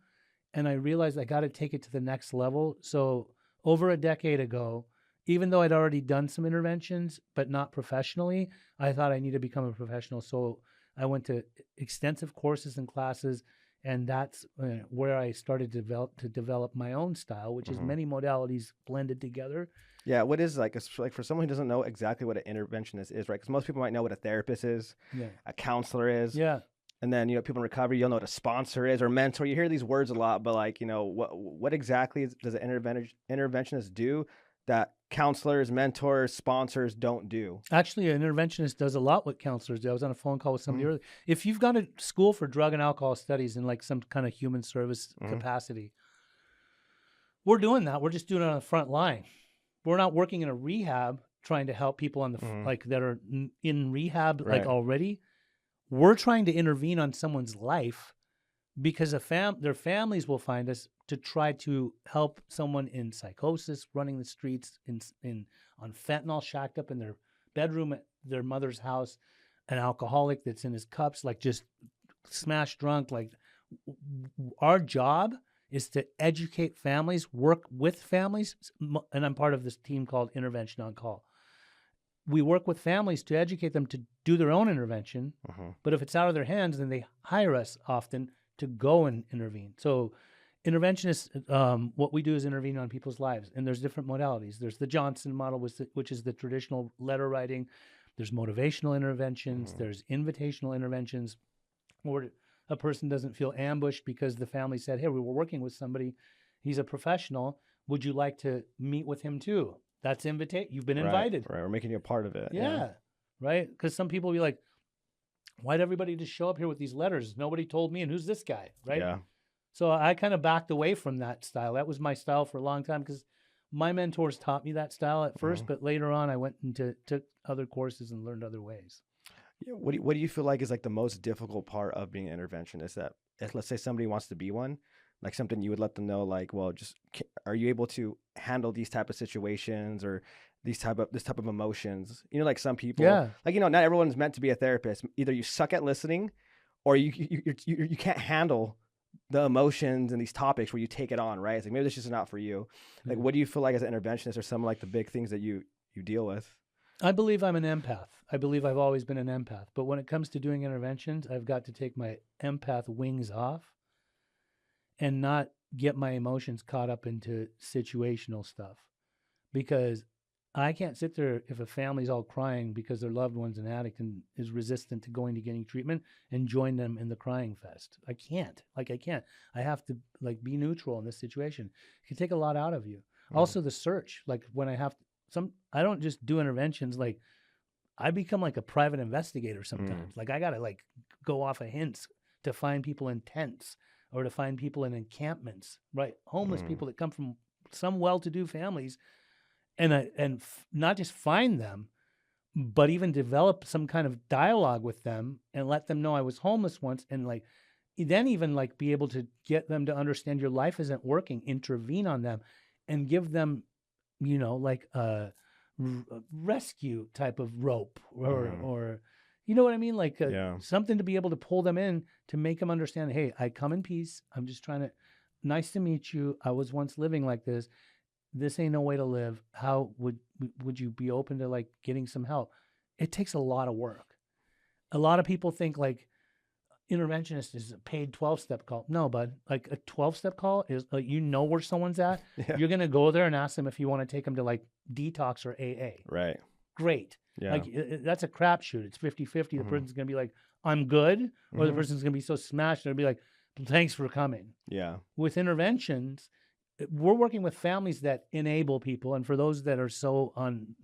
and I realized I got to take it to the next level. So over a decade ago, even though I'd already done some interventions, but not professionally, I thought I needed to become a professional. So I went to extensive courses and classes, and that's where I started to develop my own style, which is many modalities blended together. Yeah, what is like for someone who doesn't know exactly what an interventionist is, right? Because most people might know what a therapist is, a counselor is, and then people in recovery, you'll know what a sponsor is or mentor. You hear these words a lot, but what exactly does an interventionist do that counselors, mentors, sponsors don't do? Actually, an interventionist does a lot what counselors do. I was on a phone call with somebody earlier. If you've got a school for drug and alcohol studies in like some kind of human service capacity, we're doing that. We're just doing it on the front line. We're not working in a rehab trying to help people on the that are in rehab already. We're trying to intervene on someone's life because their families will find us to try to help someone in psychosis, running the streets, on fentanyl, shacked up in their bedroom at their mother's house, an alcoholic that's in his cups, like just smashed drunk. Like, our job is to educate families, work with families, and I'm part of this team called Intervention on Call. We work with families to educate them to do their own intervention, but if it's out of their hands, then they hire us often to go and intervene. So interventionists, what we do is intervene on people's lives, and there's different modalities. There's the Johnson model, which is the traditional letter writing. There's motivational interventions. There's invitational interventions, or a person doesn't feel ambushed because the family said, "Hey, we were working with somebody. He's a professional. Would you like to meet with him too?" That's you've been invited. Right, we're making you a part of it. Yeah. Right? Because some people will be like, why'd everybody just show up here with these letters? Nobody told me, and who's this guy, right? Yeah. So I kind of backed away from that style. That was my style for a long time because my mentors taught me that style at first, but later on I went and took other courses and learned other ways. Yeah, what do you feel like is like the most difficult part of being an interventionist? That if, let's say, somebody wants to be one, like something you would let them know, like, well, just are you able to handle these type of situations or this type of emotions? Like some people, like not everyone's meant to be a therapist. Either you suck at listening, or you can't handle the emotions and these topics where you take it on, right? It's like, maybe this is not for you. Like, what do you feel like as an interventionist are some of like the big things that you deal with? I believe I'm an empath. I believe I've always been an empath. But when it comes to doing interventions, I've got to take my empath wings off and not get my emotions caught up into situational stuff. Because I can't sit there if a family's all crying because their loved one's an addict and is resistant to going to getting treatment and join them in the crying fest. I can't. I can't. I have to be neutral in this situation. It can take a lot out of you. Mm-hmm. Also the search, when I have I don't just do interventions. I become like a private investigator sometimes. I got to go off of hints to find people in tents or to find people in encampments, right? Homeless people that come from some well-to-do families. And not just find them, but even develop some kind of dialogue with them and let them know I was homeless once, and then even be able to get them to understand your life isn't working, intervene on them and give them, a rescue type of rope or you know what I mean? Something to be able to pull them in to make them understand, hey, I come in peace. I'm just trying to, nice to meet you. I was once living like this. This ain't no way to live. How would you be open to getting some help? It takes a lot of work. A lot of people think interventionist is a paid 12-step call. No, bud. A 12-step call is where someone's at. Yeah. You're gonna go there and ask them if you want to take them to detox or AA. Right. Great. Yeah. That's a crapshoot. It's 50-50. The person's gonna be like, I'm good, or the person's gonna be so smashed they'll be like, thanks for coming. Yeah. With interventions, we're working with families that enable people. And for those that are so on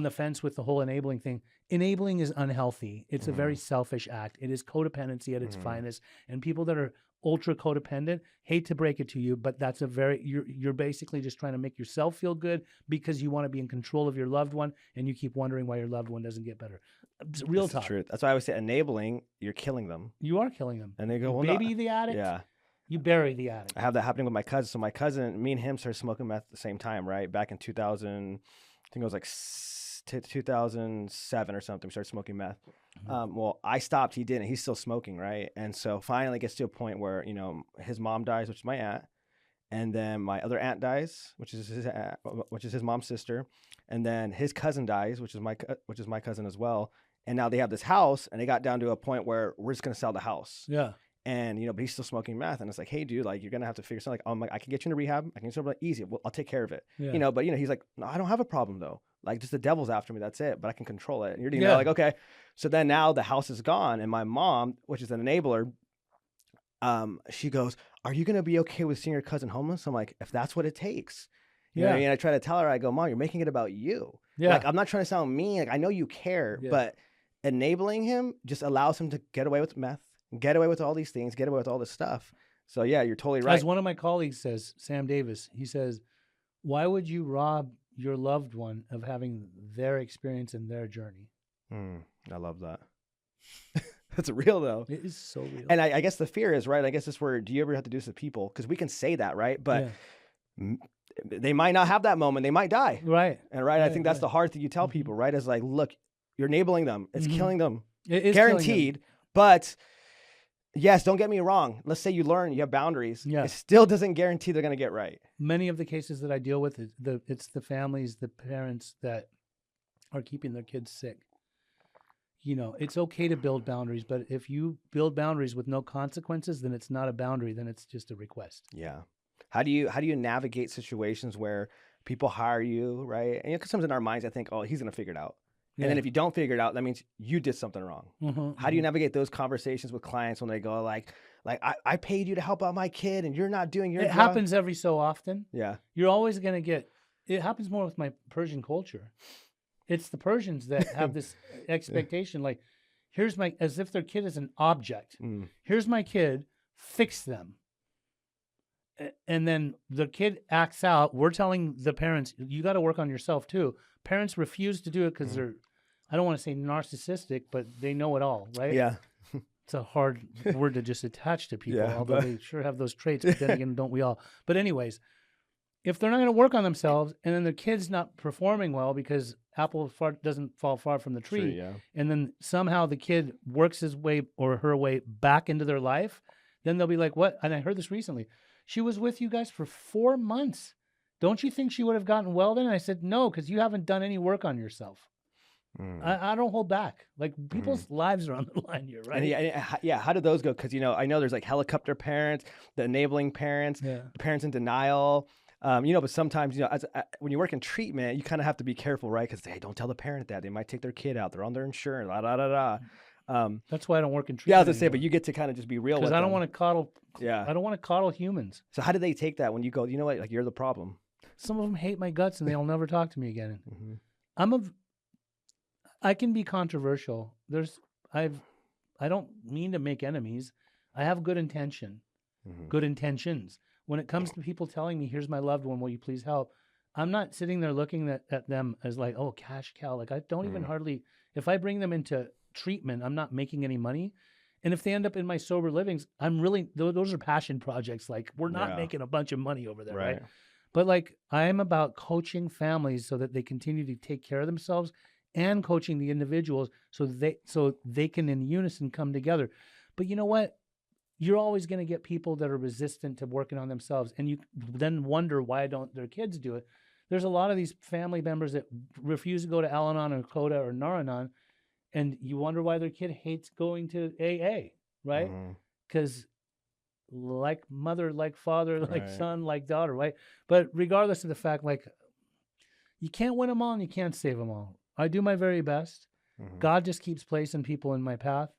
the fence with the whole enabling thing, enabling is unhealthy. It's a very selfish act. It is codependency at its finest. And people that are ultra codependent, hate to break it to you, but that's you're basically just trying to make yourself feel good because you want to be in control of your loved one, and you keep wondering why your loved one doesn't get better. It's real talk. Truth. That's why I always say enabling, you're killing them. You are killing them. And they go, well, baby the addict. Yeah. You bury the addict. I have that happening with my cousin. So my cousin, me and him started smoking meth at the same time, right? Back in 2000, I think it was 2007 or something. We started smoking meth. Well, I stopped. He didn't. He's still smoking, right? And so finally it gets to a point where, his mom dies, which is my aunt. And then my other aunt dies, which is his mom's sister. And then his cousin dies, which is my cousin as well. And now they have this house, and they got down to a point where we're just going to sell the house. Yeah. And, but he's still smoking meth. And it's like, hey, dude, you're going to have to figure something. I can get you into rehab. I can get you easy. I'll take care of it. Yeah. But, he's like, no, I don't have a problem, though. Just the devil's after me. That's it. But I can control it. And you're okay. So then now the house is gone. And my mom, which is an enabler, she goes, are you going to be okay with seeing your cousin homeless? I'm like, if that's what it takes. You know what I mean? I try to tell her, I go, Mom, you're making it about you. Yeah. I'm not trying to sound mean. I know you care, but enabling him just allows him to get away with meth. Get away with all these things, get away with all this stuff. So yeah, you're totally right. As one of my colleagues says, Sam Davis, he says, why would you rob your loved one of having their experience and their journey? I love that. That's real though. It is so real. And I guess the fear is, right, I guess it's where, do you ever have to do this to people? Because we can say that, right? But they might not have that moment. They might die. Right. And I think that's the hard thing you tell people, right? Is look, you're enabling them. It's killing them. It is guaranteed. Them. But yes, don't get me wrong. Let's say you learn, you have boundaries. Yeah. It still doesn't guarantee they're going to get right. Many of the cases that I deal with, it's the families, the parents that are keeping their kids sick. It's okay to build boundaries, but if you build boundaries with no consequences, then it's not a boundary. Then it's just a request. Yeah. How do you navigate situations where people hire you, right? And because sometimes in our minds, I think, oh, he's going to figure it out. And then if you don't figure it out, that means you did something wrong. How do you navigate those conversations with clients when they go I paid you to help out my kid and you're not doing your job? It happens every so often. Yeah. You're always going to get, it happens more with my Persian culture. It's the Persians that have this expectation, as if their kid is an object. Here's my kid, fix them. And then the kid acts out. We're telling the parents, you got to work on yourself too. Parents refuse to do it because they're, I don't want to say narcissistic, but they know it all, right? Yeah. It's a hard word to just attach to people, although they sure have those traits, but then again, don't we all? But anyways, if they're not going to work on themselves and then the kid's not performing well because apple doesn't fall far from the tree, and then somehow the kid works his way or her way back into their life, then they'll be like, what? And I heard this recently. She was with you guys for 4 months. Don't you think she would have gotten well then? And I said, no, because you haven't done any work on yourself. I don't hold back. Like people's lives are on the line here, right? And how do those go? Because I know there's like helicopter parents, the enabling parents, the parents in denial. But sometimes when you work in treatment, you kind of have to be careful, right? Because hey, don't tell the parent that they might take their kid out. They're on their insurance. Da da da da. That's why I don't work in treatment. Yeah, I was gonna say, but you get to kind of just be real with them. Because I don't want to coddle. Yeah, I don't want to coddle humans. So how do they take that when you go? You know what? Like you're the problem. Some of them hate my guts and they'll never talk to me again. I can be controversial. I don't mean to make enemies. I have good intentions. When it comes to people telling me, here's my loved one, will you please help? I'm not sitting there looking at them as like, oh, cash cow. Like I don't even hardly, if I bring them into treatment, I'm not making any money. And if they end up in my sober livings, those are passion projects. Like we're not making a bunch of money over there, right? But like I am about coaching families so that they continue to take care of themselves and coaching the individuals so they can in unison come together. But you know what? You're always going to get people that are resistant to working on themselves. And you then wonder why don't their kids do it. There's a lot of these family members that refuse to go to Al-Anon or Coda or Nar-Anon. And you wonder why their kid hates going to AA, right? Because like mother, like father, like son, like daughter, right? But regardless of the fact, like you can't win them all and you can't save them all. I do my very best. God just keeps placing people in my path.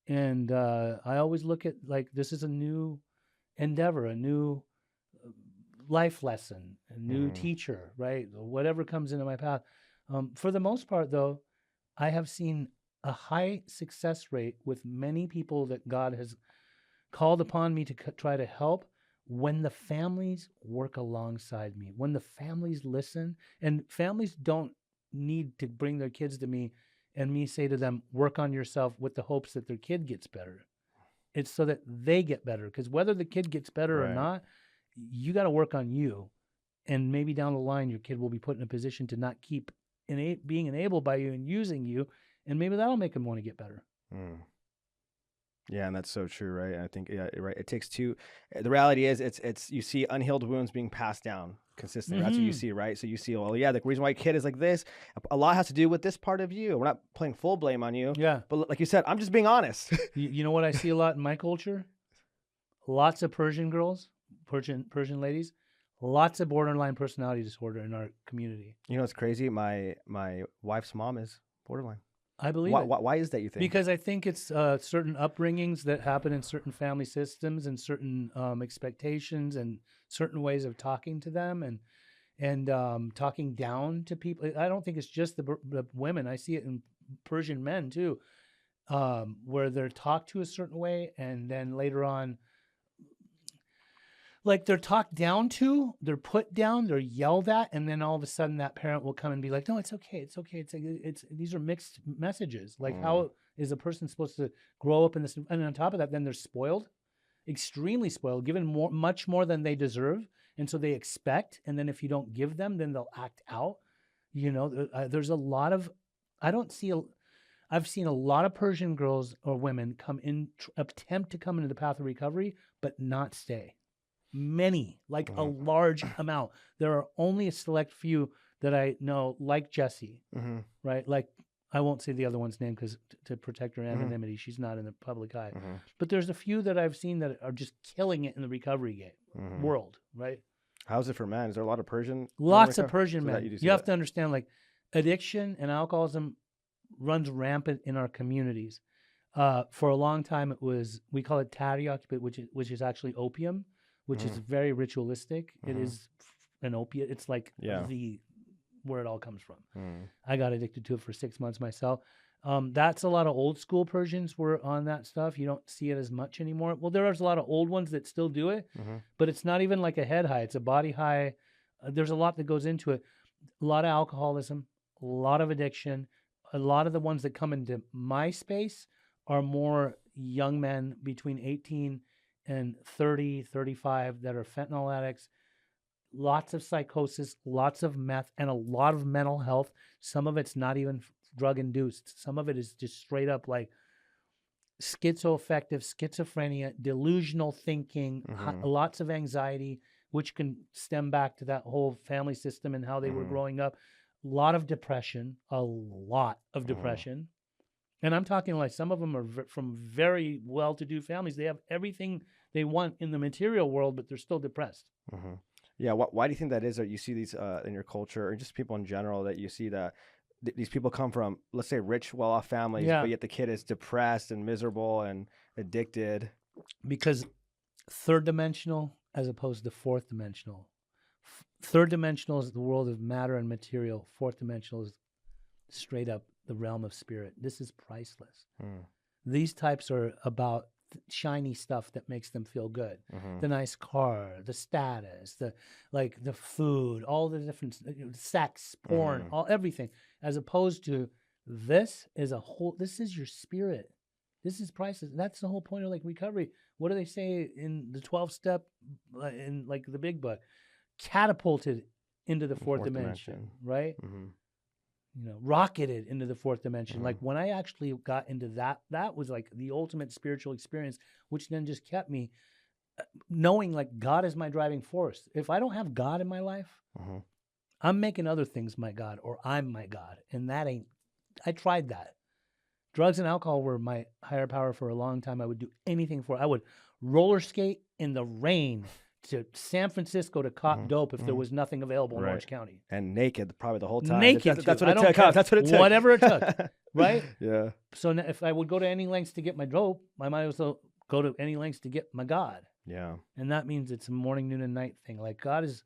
And I always look at like this is a new endeavor, a new life lesson, a new teacher, right? Whatever comes into my path. For the most part, though, I have seen a high success rate with many people that God has called upon me to try to help when the families work alongside me, when the families listen. And families don't need to bring their kids to me and me say to them, work on yourself with the hopes that their kid gets better. It's so that they get better. Because whether the kid gets better or not, you got to work on you. And maybe down the line, your kid will be put in a position to not keep being enabled by you and using you. And maybe that'll make them want to get better. Yeah, and that's so true, right? I think, right. It takes two. The reality is, it's you see unhealed wounds being passed down consistently. That's what you see, right? So you see, well, yeah, the reason why a kid is like this, a lot has to do with this part of you. We're not playing full blame on you. Yeah. But like you said, I'm just being honest. You know what I see a lot in my culture? Lots of Persian girls, Persian ladies, lots of borderline personality disorder in our community. You know what's crazy? My wife's mom is borderline. I believe it. Why is that, you think? Because I think it's certain upbringings that happen in certain family systems and certain expectations and certain ways of talking to them and talking down to people. I don't think it's just the women. I see it in Persian men too, where they're talked to a certain way and then later on, like they're talked down to, they're put down, they're yelled at, and then all of a sudden that parent will come and be like, "No, it's okay, it's okay." It's these are mixed messages. Like, how is a person supposed to grow up in this? And on top of that, then they're spoiled, extremely spoiled, given much more than they deserve, and so they expect. And then if you don't give them, then they'll act out. You know, there's a lot of. I've seen a lot of Persian girls or women come in, attempt to come into the path of recovery, but not stay. Many, like a large amount. There are only a select few that I know, like Jessie, right? Like, I won't say the other one's name because to protect her anonymity, she's not in the public eye. But there's a few that I've seen that are just killing it in the recovery world, right? How's it for men? Is there a lot of Persian? Lots of Persian men. You have to understand, like, addiction and alcoholism runs rampant in our communities. For a long time, we call it taryak, which is actually opium, which is very ritualistic. It is an opiate. It's like where it all comes from. I got addicted to it for 6 months myself. That's a lot of old school Persians were on that stuff. You don't see it as much anymore. Well, there's a lot of old ones that still do it, but it's not even like a head high. It's a body high. There's a lot that goes into it. A lot of alcoholism, a lot of addiction. A lot of the ones that come into my space are more young men between 18 and 30, 35 that are fentanyl addicts. Lots of psychosis, lots of meth, and a lot of mental health. Some of it's not even drug-induced. Some of it is just straight up like schizoaffective, schizophrenia, delusional thinking, lots of anxiety, which can stem back to that whole family system and how they were growing up. lot of depression, a lot of depression. And I'm talking like some of them are from very well-to-do families. They have everything they want in the material world, but they're still depressed. Yeah. Why do you think that is? That you see these in your culture, or just people in general, that you see that these people come from, let's say, rich, well-off families, but yet the kid is depressed and miserable and addicted? Because third dimensional as opposed to fourth dimensional. Third dimensional is the world of matter and material. Fourth dimensional is straight up the realm of spirit. This is priceless. These types are about shiny stuff that makes them feel good. The nice car, the status, the food, all the different sex, porn, everything. As opposed to this is your spirit. This is priceless. That's the whole point of like recovery. What do they say in the 12-step in like the big book? Catapulted into the fourth dimension, right? Rocketed into the fourth dimension. Like when I actually got into that was like the ultimate spiritual experience, which then just kept me knowing like God is my driving force. If I don't have God in my life, I'm making other things my God, or I'm my God. And I tried that. Drugs and alcohol were my higher power for a long time. I would do anything for it. I would roller skate in the rain to San Francisco to cop dope if there was nothing available in Orange County. And naked probably the whole time. Naked. That's what it took. That's what it took. Whatever it took. Right? Yeah. So if I would go to any lengths to get my dope, I might also go to any lengths to get my God. Yeah. And that means it's a morning, noon, and night thing. Like God is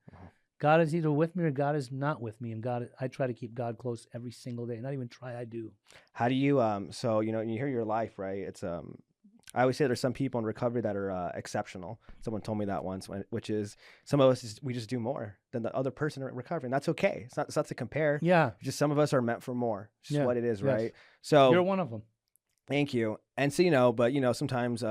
either with me or God is not with me. And I try to keep God close every single day. Not even try, I do. How do you, so, you hear your life, right? It's, I always say there's some people in recovery that are exceptional. Someone told me that once, which is some of us, we just do more than the other person in recovery. And that's okay. It's not to compare. Yeah. Just some of us are meant for more. It's just what it is, right? Yes. So you're one of them. Thank you. And so, but sometimes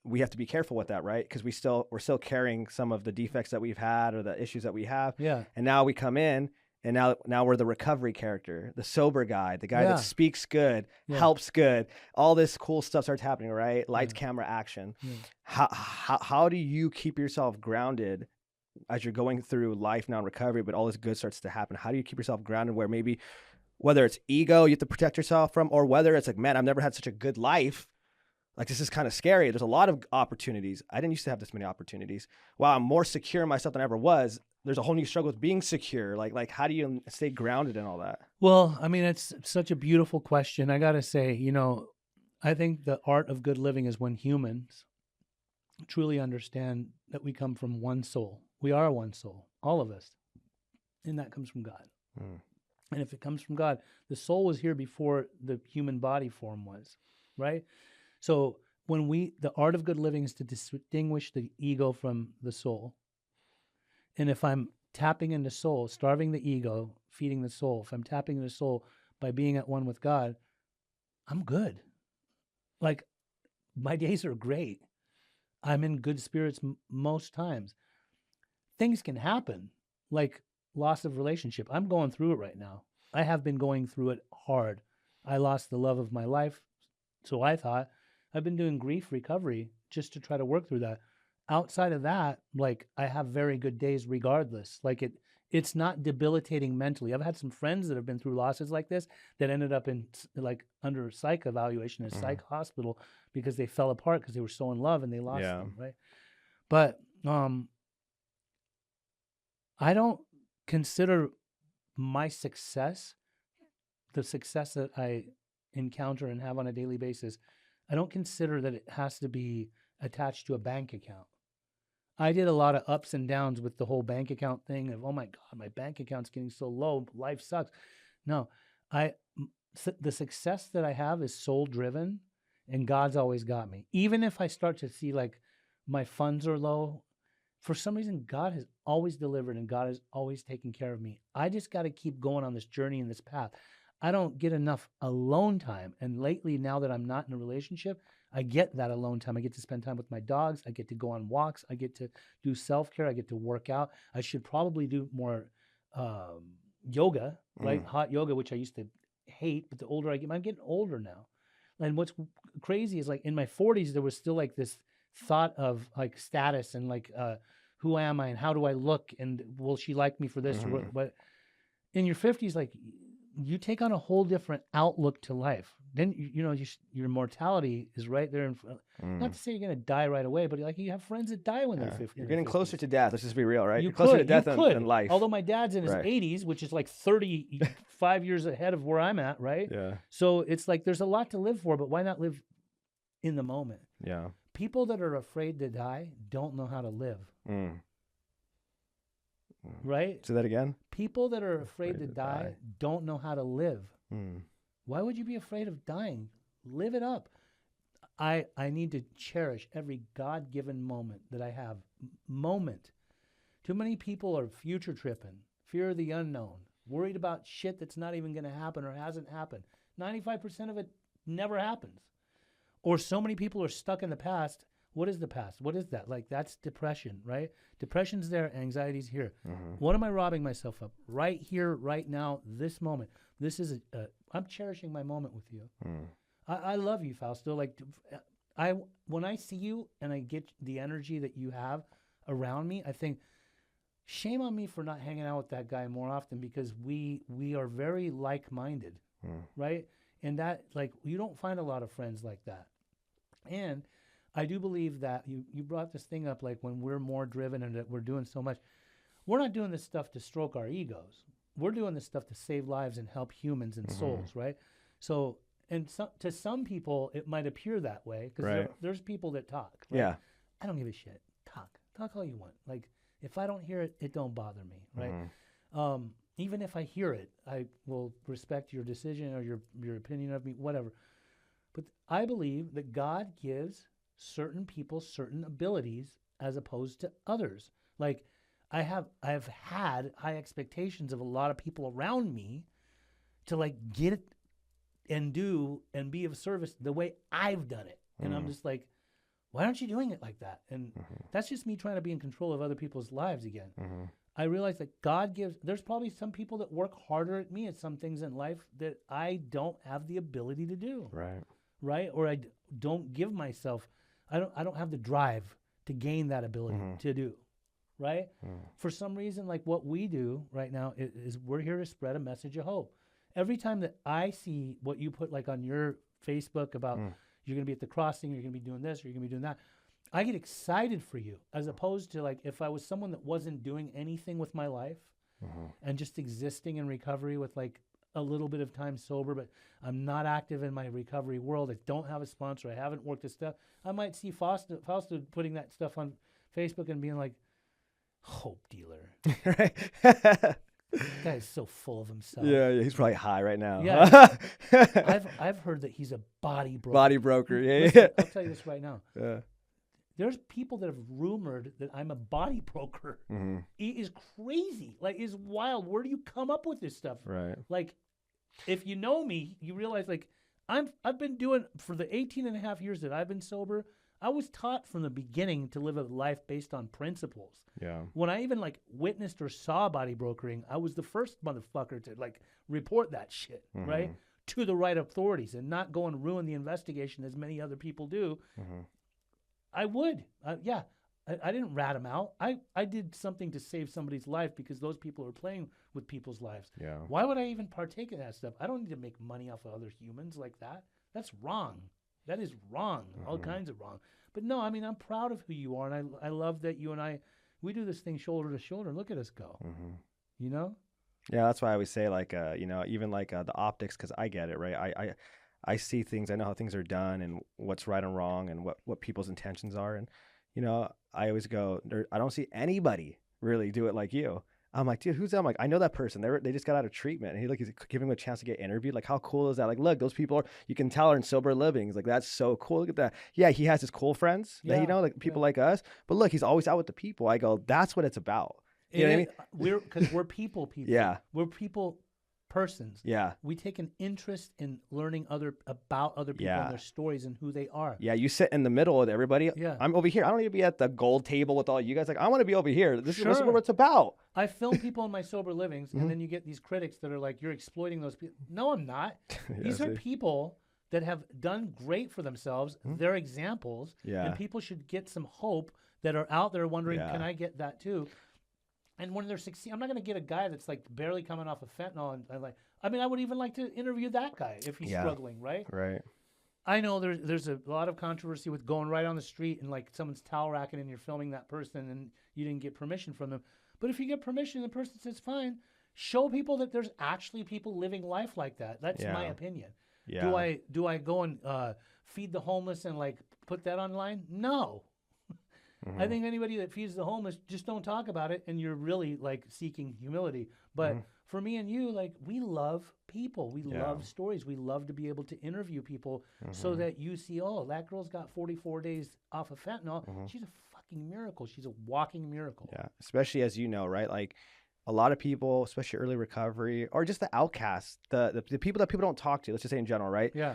we have to be careful with that, right? Because we're still carrying some of the defects that we've had or the issues that we have. Yeah. And now we come in. And now we're the recovery character, the sober guy, the guy that speaks good, helps good. All this cool stuff starts happening, right? Lights, camera, action. Yeah. How do you keep yourself grounded as you're going through life now in recovery, but all this good starts to happen? How do you keep yourself grounded where maybe, whether it's ego you have to protect yourself from, or whether it's like, man, I've never had such a good life. Like, this is kind of scary. There's a lot of opportunities. I didn't used to have this many opportunities. Wow, I'm more secure in myself than I ever was. There's a whole new struggle with being secure. Like how do you stay grounded in all that? Well, I mean, it's such a beautiful question. I got to say, I think the art of good living is when humans truly understand that we come from one soul. We are one soul, all of us. And that comes from God. And if it comes from God, the soul was here before the human body form was, right? So the art of good living is to distinguish the ego from the soul. And if I'm tapping into soul, starving the ego, feeding the soul, if I'm tapping into soul by being at one with God, I'm good. Like, my days are great. I'm in good spirits most times. Things can happen, like loss of relationship. I'm going through it right now. I have been going through it hard. I lost the love of my life, so I thought. I've been doing grief recovery just to try to work through that. Outside of that, like, I have very good days regardless. Like, it's not debilitating mentally. I've had some friends that have been through losses like this that ended up in like under psych evaluation in a psych hospital because they fell apart because they were so in love and they lost them, right? But I don't consider my success, the success that I encounter and have on a daily basis, I don't consider that it has to be attached to a bank account. I did a lot of ups and downs with the whole bank account thing of, oh my God, my bank account's getting so low, life sucks. No, the success that I have is soul driven, and God's always got me. Even if I start to see like my funds are low, for some reason, God has always delivered and God has always taken care of me. I just got to keep going on this journey and this path. I don't get enough alone time. And lately, now that I'm not in a relationship, I get that alone time. I get to spend time with my dogs. I get to go on walks. I get to do self-care. I get to work out. I should probably do more yoga, right? Hot yoga, which I used to hate. But the older I get, I'm getting older now. And what's crazy is, like, in my 40s, there was still like this thought of like status and like who am I and how do I look and will she like me for this or what? in your 50s, like you take on a whole different outlook to life. Then your mortality is right there in front. Not to say you're gonna die right away, but like you have friends that die when they're 50. You're getting closer to death. Let's just be real, right? You You're closer to could, death you could. than life. Although my dad's in his Right. 80s, which is like 35 years ahead of where I'm at, right? Yeah. So it's like there's a lot to live for, but why not live in the moment? Yeah. People that are afraid to die don't know how to live, right? Say that again. People that are afraid to die don't know how to live. Why would you be afraid of dying? Live it up. I need to cherish every God-given moment that I have. Moment. Too many people are future tripping, fear of the unknown, worried about shit that's not even going to happen or hasn't happened. 95% of it never happens. Or so many people are stuck in the past. What is the past? What is that? Like, that's depression, right? Depression's there, anxiety's here. What am I robbing myself of? Right here, right now, this moment. This is I'm cherishing my moment with you. I love you, Fausto. Like, when I see you and I get the energy that you have around me, I think, shame on me for not hanging out with that guy more often, because we are very like-minded, right? And that, like, you don't find a lot of friends like that. And I do believe that you brought this thing up, like when we're more driven and that we're doing so much, we're not doing this stuff to stroke our egos. We're doing this stuff to save lives and help humans and souls, right? So, and to some people, it might appear that way, because there's people that talk. Right? Yeah. I don't give a shit. Talk all you want. Like, if I don't hear it, it don't bother me, right? Even if I hear it, I will respect your decision or your opinion of me, whatever. But I believe that God gives certain people certain abilities as opposed to others. Like, I've had high expectations of a lot of people around me to, like, get it and do and be of service the way I've done it. And I'm just like, why aren't you doing it like that? And that's just me trying to be in control of other people's lives again. I realize that God gives, there's probably some people that work harder at me at some things in life that I don't have the ability to do. Right? Or I don't give myself, I don't have the drive to gain that ability to do. Right? For some reason, like what we do right now is we're here to spread a message of hope. Every time that I see what you put, like, on your Facebook about you're going to be at the crossing, you're going to be doing this, or you're going to be doing that, I get excited for you, as opposed to, like, if I was someone that wasn't doing anything with my life and just existing in recovery with, like, a little bit of time sober, but I'm not active in my recovery world. I don't have a sponsor. I haven't worked this stuff. I might see Fausto putting that stuff on Facebook and being like, hope dealer. Right. That guy's so full of himself. Yeah, he's probably high right now. Yeah. I've heard that he's a body broker. Body broker, Listen, I'll tell you this right now. Yeah. There's people that have rumored that I'm a body broker. It is crazy. Like, it's wild. Where do you come up with this stuff? Right. Like, if you know me, you realize, like, I've been doing, for the 18 and a half years that I've been sober, I was taught from the beginning to live a life based on principles. Yeah. When I even, like, witnessed or saw body brokering, I was the first motherfucker to, like, report that shit, right? To the right authorities, and not go and ruin the investigation as many other people do. I would. I didn't rat them out. I did something to save somebody's life because those people are playing with people's lives. Yeah. Why would I even partake in that stuff? I don't need to make money off of other humans like that. That's wrong. That is wrong. All kinds of wrong. But no, I mean, I'm proud of who you are, and I love that you and we do this thing shoulder to shoulder, and look at us go. You know? Yeah, that's why I always say, like, even like the optics, because I get it, right? I see things. I know how things are done and what's right and wrong and what people's intentions are. And, I always go, I don't see anybody really do it like you. I'm like, dude, who's that? I'm like, I know that person. They just got out of treatment. And he's giving him a chance to get interviewed. Like, how cool is that? Like, look, those people you can tell are in sober living. He's like, that's so cool. Look at that. Yeah, he has his cool friends that like people like us. But look, he's always out with the people. I go, that's what it's about. You know what I mean? Because we're people. Yeah. We're people persons. Yeah. We take an interest in learning about other people and their stories and who they are. Yeah, you sit in the middle with everybody. Yeah. I'm over here. I don't need to be at the gold table with all you guys. Like, I want to be over here. This is what it's about. I film people in my sober livings, and then you get these critics that are like, you're exploiting those people. No, I'm not. These are people that have done great for themselves. They're examples. Yeah. And people should get some hope that are out there wondering, can I get that too? And when they're succeeding, I'm not going to get a guy that's like barely coming off of fentanyl. And like, I mean, I would even like to interview that guy if he's struggling, right? Right. I know there's a lot of controversy with going right on the street and like someone's towel racking and you're filming that person and you didn't get permission from them. But if you get permission, the person says fine. Show people that there's actually people living life like that. That's my opinion. Yeah. Do I go and feed the homeless and like put that online? No. I think anybody that feeds the homeless, just don't talk about it, and you're really like seeking humility. But for me and you, like, we love people. We love stories. We love to be able to interview people so that you see, oh, that girl's got 44 days off of fentanyl. She's a fucking miracle. She's a walking miracle. Yeah. Especially as you know, right? Like a lot of people, especially early recovery or just the outcasts, the people that people don't talk to, let's just say in general, right? Yeah.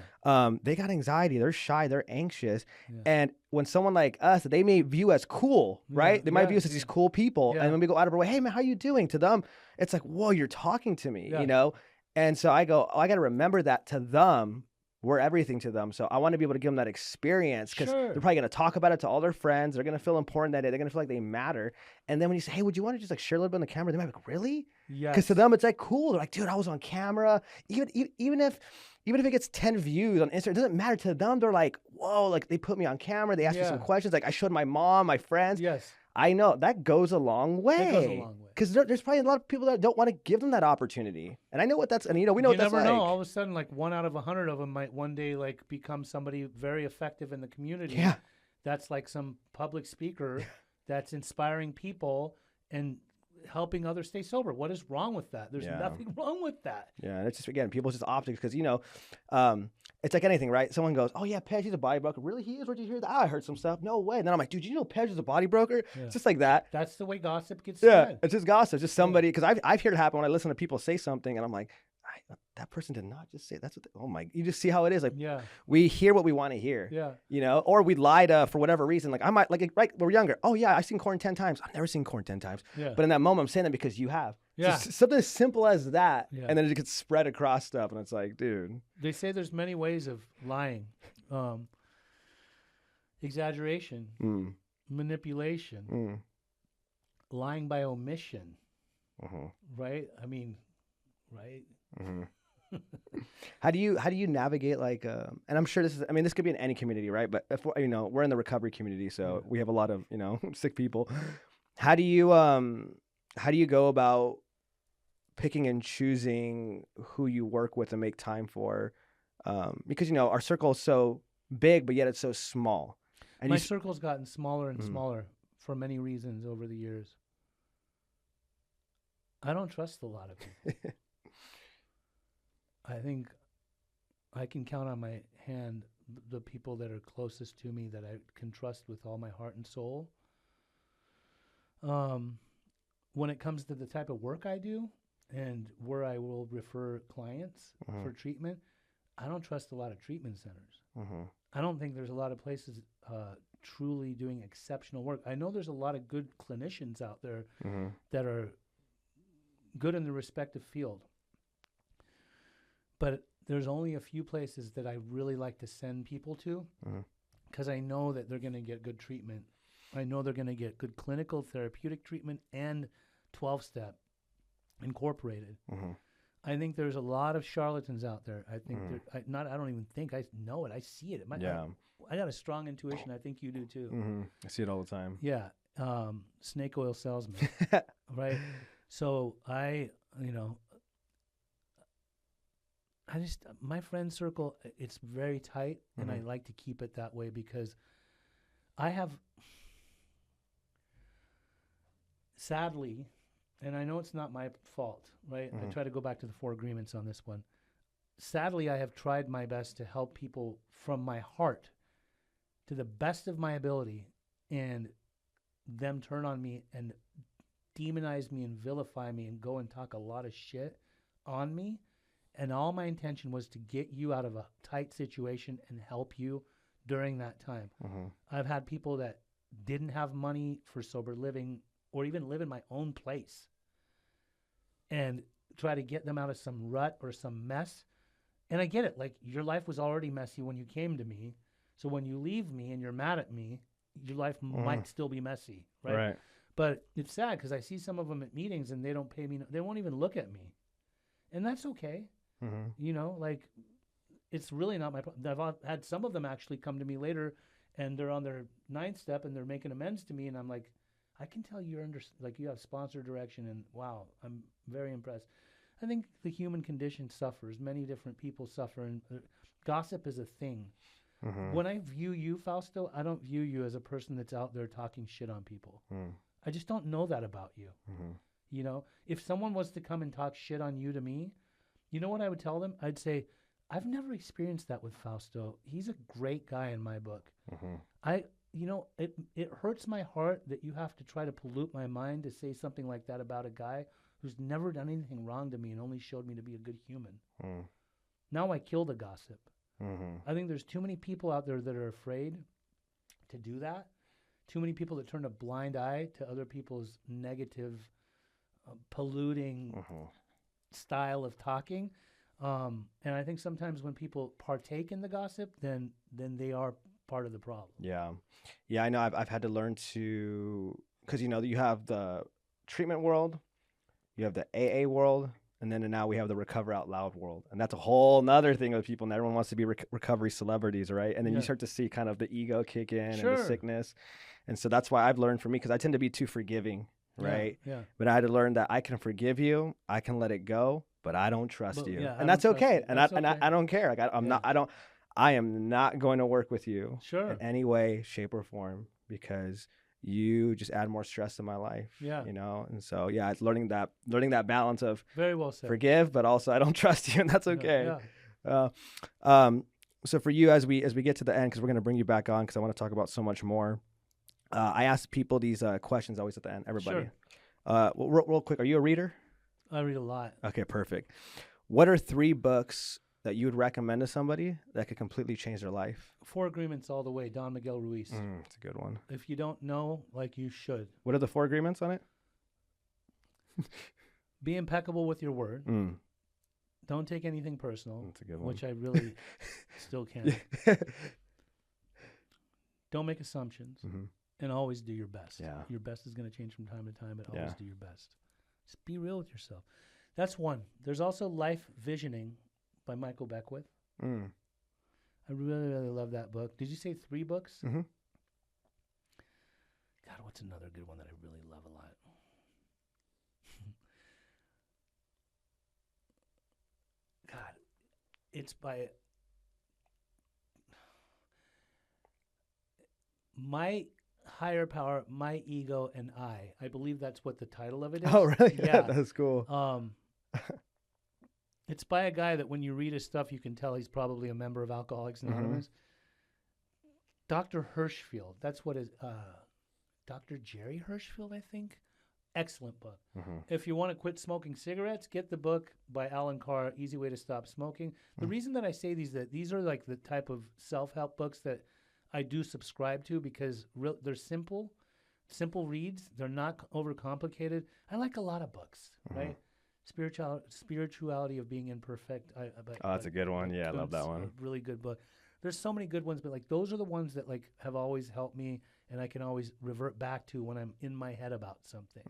They got anxiety, they're shy, they're anxious. And when someone like us, they may view as cool, right? They might view us as these cool people. And when we go out of our way, hey man, how you doing? To them, it's like, whoa, you're talking to me, you know? And so I go, oh, I got to remember that to them. We're everything to them. So I want to be able to give them that experience because they're probably going to talk about it to all their friends. They're going to feel important that day. They're going to feel like they matter. And then when you say, hey, would you want to just like share a little bit on the camera? They might be like, really? Yeah. Because to them, it's like cool. They're like, dude, I was on camera. Even if it gets 10 views on Instagram, it doesn't matter to them. They're like, whoa, like they put me on camera. They asked me some questions. Like I showed my mom, my friends. Yes. I know that goes a long way. It goes a long way. Because there's probably a lot of people that don't want to give them that opportunity. And I know what that's, and we know what that's like. You never know. All of a sudden, like 1 out of 100 of them might one day like become somebody very effective in the community. Yeah. That's like some public speaker that's inspiring people and helping others stay sober. What is wrong with that? There's nothing wrong with that. Yeah. And it's just, again, people's just optics because, it's like anything, right? Someone goes, oh, yeah, Pej, he's a body broker. Really? He is? Where'd you hear that? Oh, I heard some stuff. No way. And then I'm like, dude, you know Pej is a body broker? Yeah. It's just like that. That's the way gossip gets spread. It's just gossip. It's just somebody, because I've heard it happen when I listen to people say something, and I'm like, that person did not just say that's what oh my, you just see how it is. Like, we hear what we want to hear, or we lied for whatever reason. Like I might, like right when we're younger, oh yeah, I've seen corn 10 times. I've never seen corn 10 times. Yeah. But in that moment, I'm saying that because you have. Yeah. So something as simple as that, and then it gets spread across stuff, and it's like, dude. They say there's many ways of lying. Exaggeration, manipulation, lying by omission, right? I mean, right? How do you navigate like and I'm sure this could be in any community, right? But if we're in the recovery community, so we have a lot of sick people. How do you go about picking and choosing who you work with and make time for, because our circle is so big but yet it's so small, and my circle's gotten smaller and smaller for many reasons over the years. I don't trust a lot of people. I think I can count on my hand the people that are closest to me that I can trust with all my heart and soul. When it comes to the type of work I do and where I will refer clients for treatment, I don't trust a lot of treatment centers. I don't think there's a lot of places truly doing exceptional work. I know there's a lot of good clinicians out there that are good in the respective field. But there's only a few places that I really like to send people to because I know that they're going to get good treatment. I know they're going to get good clinical therapeutic treatment and 12-step incorporated. I think there's a lot of charlatans out there. I think I don't even think, I know it. I see it. I got a strong intuition. I think you do too. I see it all the time. Yeah. Snake oil salesman. Right. So my friend circle, it's very tight, and I like to keep it that way because I have, sadly, and I know it's not my fault, right? I try to go back to the 4 agreements on this one. Sadly, I have tried my best to help people from my heart to the best of my ability, and them turn on me and demonize me and vilify me and go and talk a lot of shit on me. And all my intention was to get you out of a tight situation and help you during that time. I've had people that didn't have money for sober living or even live in my own place and try to get them out of some rut or some mess. And I get it. Like, your life was already messy when you came to me. So when you leave me and you're mad at me, your life might still be messy, right? But it's sad because I see some of them at meetings and they don't pay me. They won't even look at me. And that's okay. You know, like, it's really not my problem. I've had some of them actually come to me later and they're on their 9th step and they're making amends to me. And I'm like, I can tell you're like you have sponsor direction, and wow, I'm very impressed. I think the human condition suffers. Many different people suffer, and gossip is a thing. When I view you, Fausto, I don't view you as a person that's out there talking shit on people. I just don't know that about you. You know, if someone was to come and talk shit on you to me, you know what I would tell them? I'd say, I've never experienced that with Fausto. He's a great guy in my book. You know, it hurts my heart that you have to try to pollute my mind to say something like that about a guy who's never done anything wrong to me and only showed me to be a good human. Now I kill the gossip. I think there's too many people out there that are afraid to do that. Too many people that turn a blind eye to other people's negative, polluting style of talking. And I think sometimes when people partake in the gossip, then they are part of the problem. Yeah, I know. I've had to learn to, because you know you have the treatment world, you have the AA world, and then now we have the recover out loud world, and that's a whole nother thing with people. And everyone wants to be recovery celebrities, right? And then you start to see kind of the ego kick in and the sickness, and so that's why I've learned for me, because I tend to be too forgiving, right? But I had to learn that I can forgive you, I can let it go, but I don't trust you, and that's okay. And I don't care. Like I am not going to work with you in any way, shape, or form, because you just add more stress to my life. You know? And so, it's learning that balance of very well said. Forgive, but also I don't trust you, and that's okay. So for you, as we get to the end, because we're going to bring you back on, because I want to talk about so much more. I ask people these questions always at the end, everybody. Real quick, are you a reader? I read a lot. Okay, perfect. What are 3 books that you would recommend to somebody that could completely change their life? 4 Agreements all the way, Don Miguel Ruiz. It's a good one. If you don't know, like, you should. What are the 4 agreements on it? Be impeccable with your word. Don't take anything personal. That's a good one. Which I really still can't. Don't make assumptions. And always do your best. Your best is going to change from time to time, but always do your best. Just be real with yourself. That's one. There's also Life Visioning by Michael Beckwith. I really, really love that book. Did you say 3 books? God, what's another good one that I really love a lot? God, it's by My Higher Power, My Ego, and I believe that's what the title of it is. Oh, really? Yeah. That's cool. It's by a guy that when you read his stuff, you can tell he's probably a member of Alcoholics Anonymous. Dr. Hirschfield. That's what is Dr. Jerry Hirschfield, I think. Excellent book. If you want to quit smoking cigarettes, get the book by Alan Carr, Easy Way to Stop Smoking. The reason that I say that these are like the type of self-help books that I do subscribe to, because they're simple reads. They're not overcomplicated. I like a lot of books, right? Spirituality of Being Imperfect. That's a good one. Yeah, I love that one. A really good book. There's so many good ones, but like those are the ones that like have always helped me, and I can always revert back to when I'm in my head about something.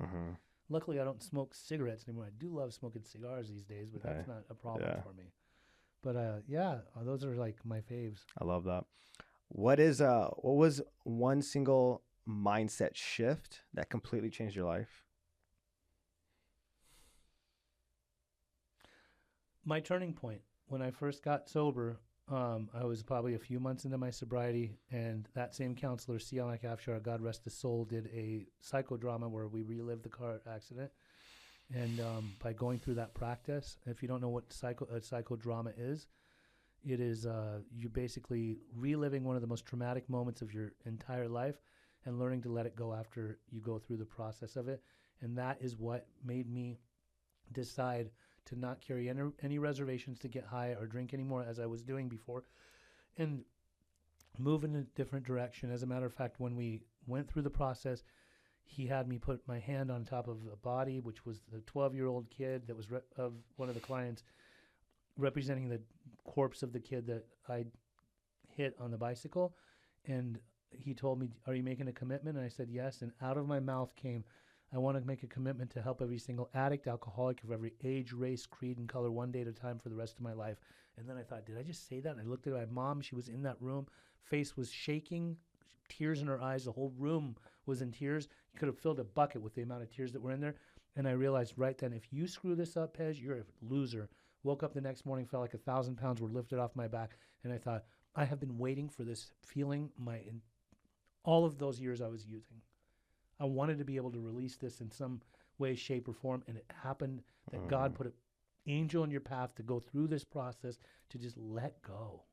Luckily, I don't smoke cigarettes anymore. I do love smoking cigars these days, but that's not a problem for me. But those are like my faves. I love that. What was one single mindset shift that completely changed your life? My turning point when I first got sober, I was probably a few months into my sobriety, and that same counselor, C.L. McAfshar, God rest his soul, did a psychodrama where we relived the car accident. And by going through that practice, if you don't know what a psychodrama is, it is you're basically reliving one of the most traumatic moments of your entire life and learning to let it go after you go through the process of it. And that is what made me decide to not carry any reservations to get high or drink anymore, as I was doing before, and move in a different direction. As a matter of fact, when we went through the process, he had me put my hand on top of a body, which was the 12-year-old kid that was of one of the clients, representing the corpse of the kid that I hit on the bicycle. And he told me, "Are you making a commitment?" And I said, "Yes." And out of my mouth came, "I want to make a commitment to help every single addict, alcoholic of every age, race, creed, and color, one day at a time for the rest of my life." And then I thought, did I just say that? And I looked at my mom. She was in that room. Face was shaking, tears in her eyes. The whole room was in tears. You could have filled a bucket with the amount of tears that were in there. And I realized right then, if you screw this up, Pej, you're a loser. Woke up the next morning, felt like 1,000 pounds were lifted off my back. And I thought, I have been waiting for this feeling all of those years I was using. I wanted to be able to release this in some way, shape, or form, and it happened that God put an angel in your path to go through this process to just let go.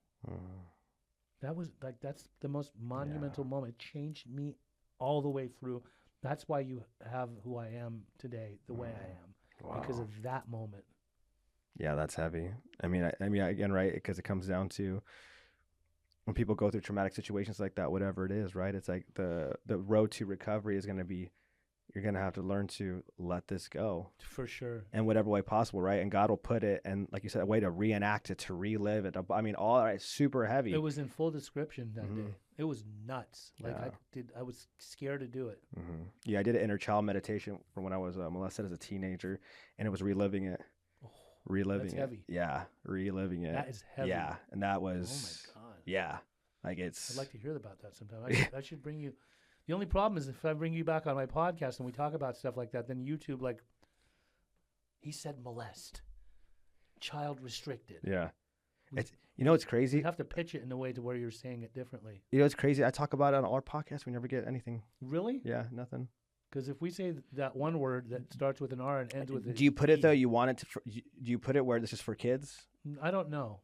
That was like, that's the most monumental moment. It changed me all the way through. That's why you have who I am today, the way I am, because of that moment. Yeah, that's heavy. I mean, again, right? Because it comes down to when people go through traumatic situations like that, whatever it is, right? It's like the road to recovery is going to be, you're going to have to learn to let this go. For sure. In whatever way possible, right? And God will put it, and like you said, a way to reenact it, to relive it. I mean, all right, super heavy. It was in full description that day. It was nuts. Like I was scared to do it. Yeah, I did an inner child meditation from when I was molested as a teenager, and it was reliving it. Reliving that's it. Heavy. Yeah, reliving it. That is heavy. Yeah, and that was. Oh my God. Yeah, like it's. I'd like to hear about that sometime. I should bring you. The only problem is if I bring you back on my podcast and we talk about stuff like that, then YouTube, like, he said molest, child restricted. Yeah. It's, you know, it's crazy. You have to pitch it in a way to where you're saying it differently. You know, it's crazy. I talk about it on our podcast. We never get anything. Really? Yeah, nothing. Because if we say that one word that starts with an R and ends with a do you put it E, though? You want it to? Do you put it where this is for kids? I don't know.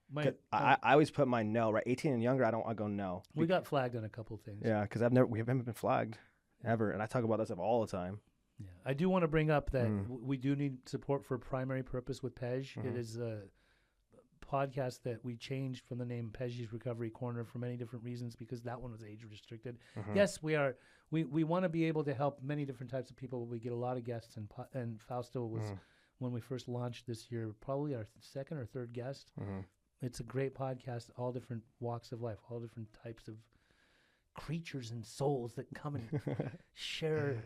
I always put my no, right. 18 and younger, I go no. We got flagged on a couple of things. Yeah, because we haven't been flagged ever, and I talk about that stuff all the time. Yeah, I do want to bring up that we do need support for Primary Purpose with Pej. It is a podcast that we changed from the name Pej's Recovery Corner for many different reasons, because that one was age restricted. Yes, we want to be able to help many different types of people. We get a lot of guests, and Fausto was when we first launched this year, probably our second or third guest. It's a great podcast, all different walks of life, all different types of creatures and souls that come and share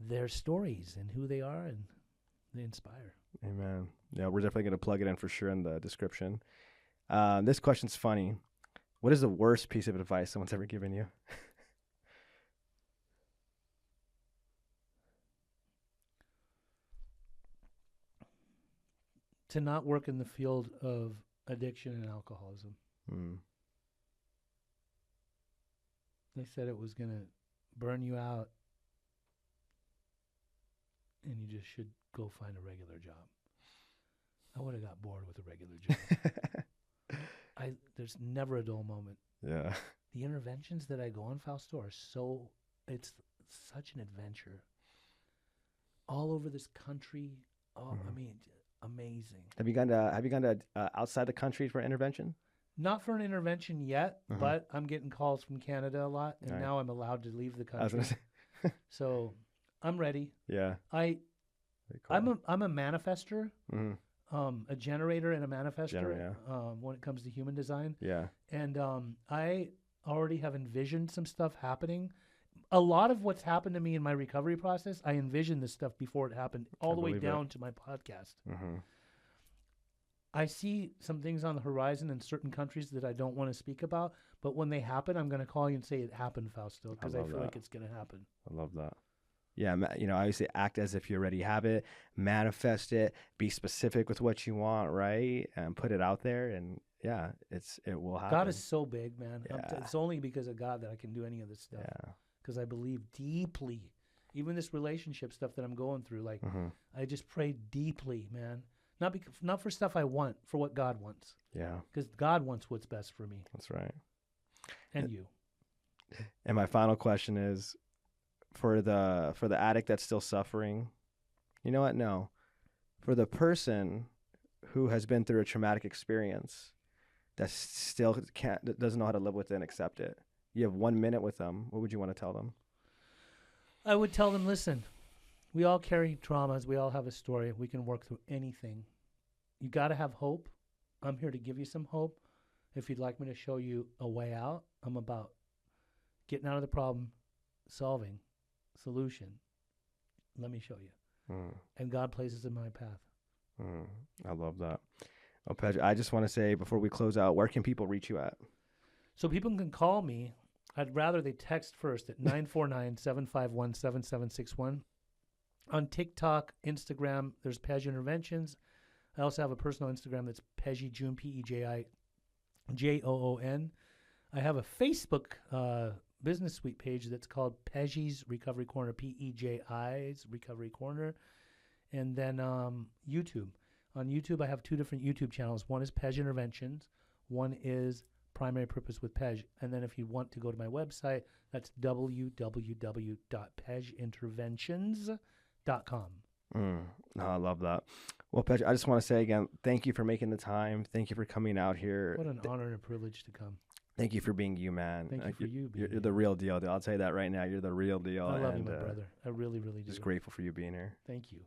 their stories and who they are, and they inspire. Amen. Yeah, we're definitely going to plug it in for sure in the description. This question's funny. What is the worst piece of advice someone's ever given you? To not work in the field of addiction and alcoholism. They said it was going to burn you out and you just should go find a regular job. I would have got bored with a regular job. There's never a dull moment. Yeah. The interventions that I go on, Fausto, are it's such an adventure. All over this country. Oh, I mean, amazing. Have you gone to outside the country for intervention? Not for an intervention yet, but I'm getting calls from Canada a lot, and now I'm allowed to leave the country. So I'm ready. Yeah. I'm a manifester, a generator and a manifester when it comes to human design. Yeah. And I already have envisioned some stuff happening. A lot of what's happened to me in my recovery process, I envisioned this stuff before it happened, all the way down to my podcast. I see some things on the horizon in certain countries that I don't want to speak about, but when they happen, I'm going to call you and say it happened, Fausto, because I feel like it's going to happen. I love that. Yeah, you know, I always say act as if you already have it, manifest it, be specific with what you want, right? And put it out there, and yeah, it will happen. God is so big, man. Yeah. It's only because of God that I can do any of this stuff. Yeah. Because I believe deeply, even this relationship stuff that I'm going through, like I just pray deeply, man. Not for stuff I want, for what God wants. Yeah. Because God wants what's best for me. That's right. And you. And my final question is, for the addict that's still suffering, you know what? No. For the person who has been through a traumatic experience that still doesn't know how to live with it and accept it. You have 1 minute with them. What would you want to tell them? I would tell them, listen, we all carry traumas. We all have a story. We can work through anything. You got to have hope. I'm here to give you some hope. If you'd like me to show you a way out, I'm about getting out of the problem, solving, solution. Let me show you. And God places in my path. I love that. Well, Pedro, I just want to say before we close out, where can people reach you at? So people can call me. I'd rather they text first at 949-751-7761. On TikTok, Instagram, there's Pej Interventions. I also have a personal Instagram that's Peji Joon, Pejijoon. I have a Facebook business suite page that's called Peji's Recovery Corner, Peji's Recovery Corner. And then YouTube. On YouTube, I have 2 different YouTube channels. One is Pej Interventions. One is Primary Purpose with Pej. And then if you want to go to my website, that's www.pejinterventions.com. No, I love that. Well, Pej, I just want to say again, thank you for making the time. Thank you for coming out here. What an honor and a privilege to come. Thank you for being you, man. Thank you for you being You're the real deal. I'll tell you that right now. You're the real deal. I love you, my brother. I really, really do. Just grateful for you being here. Thank you.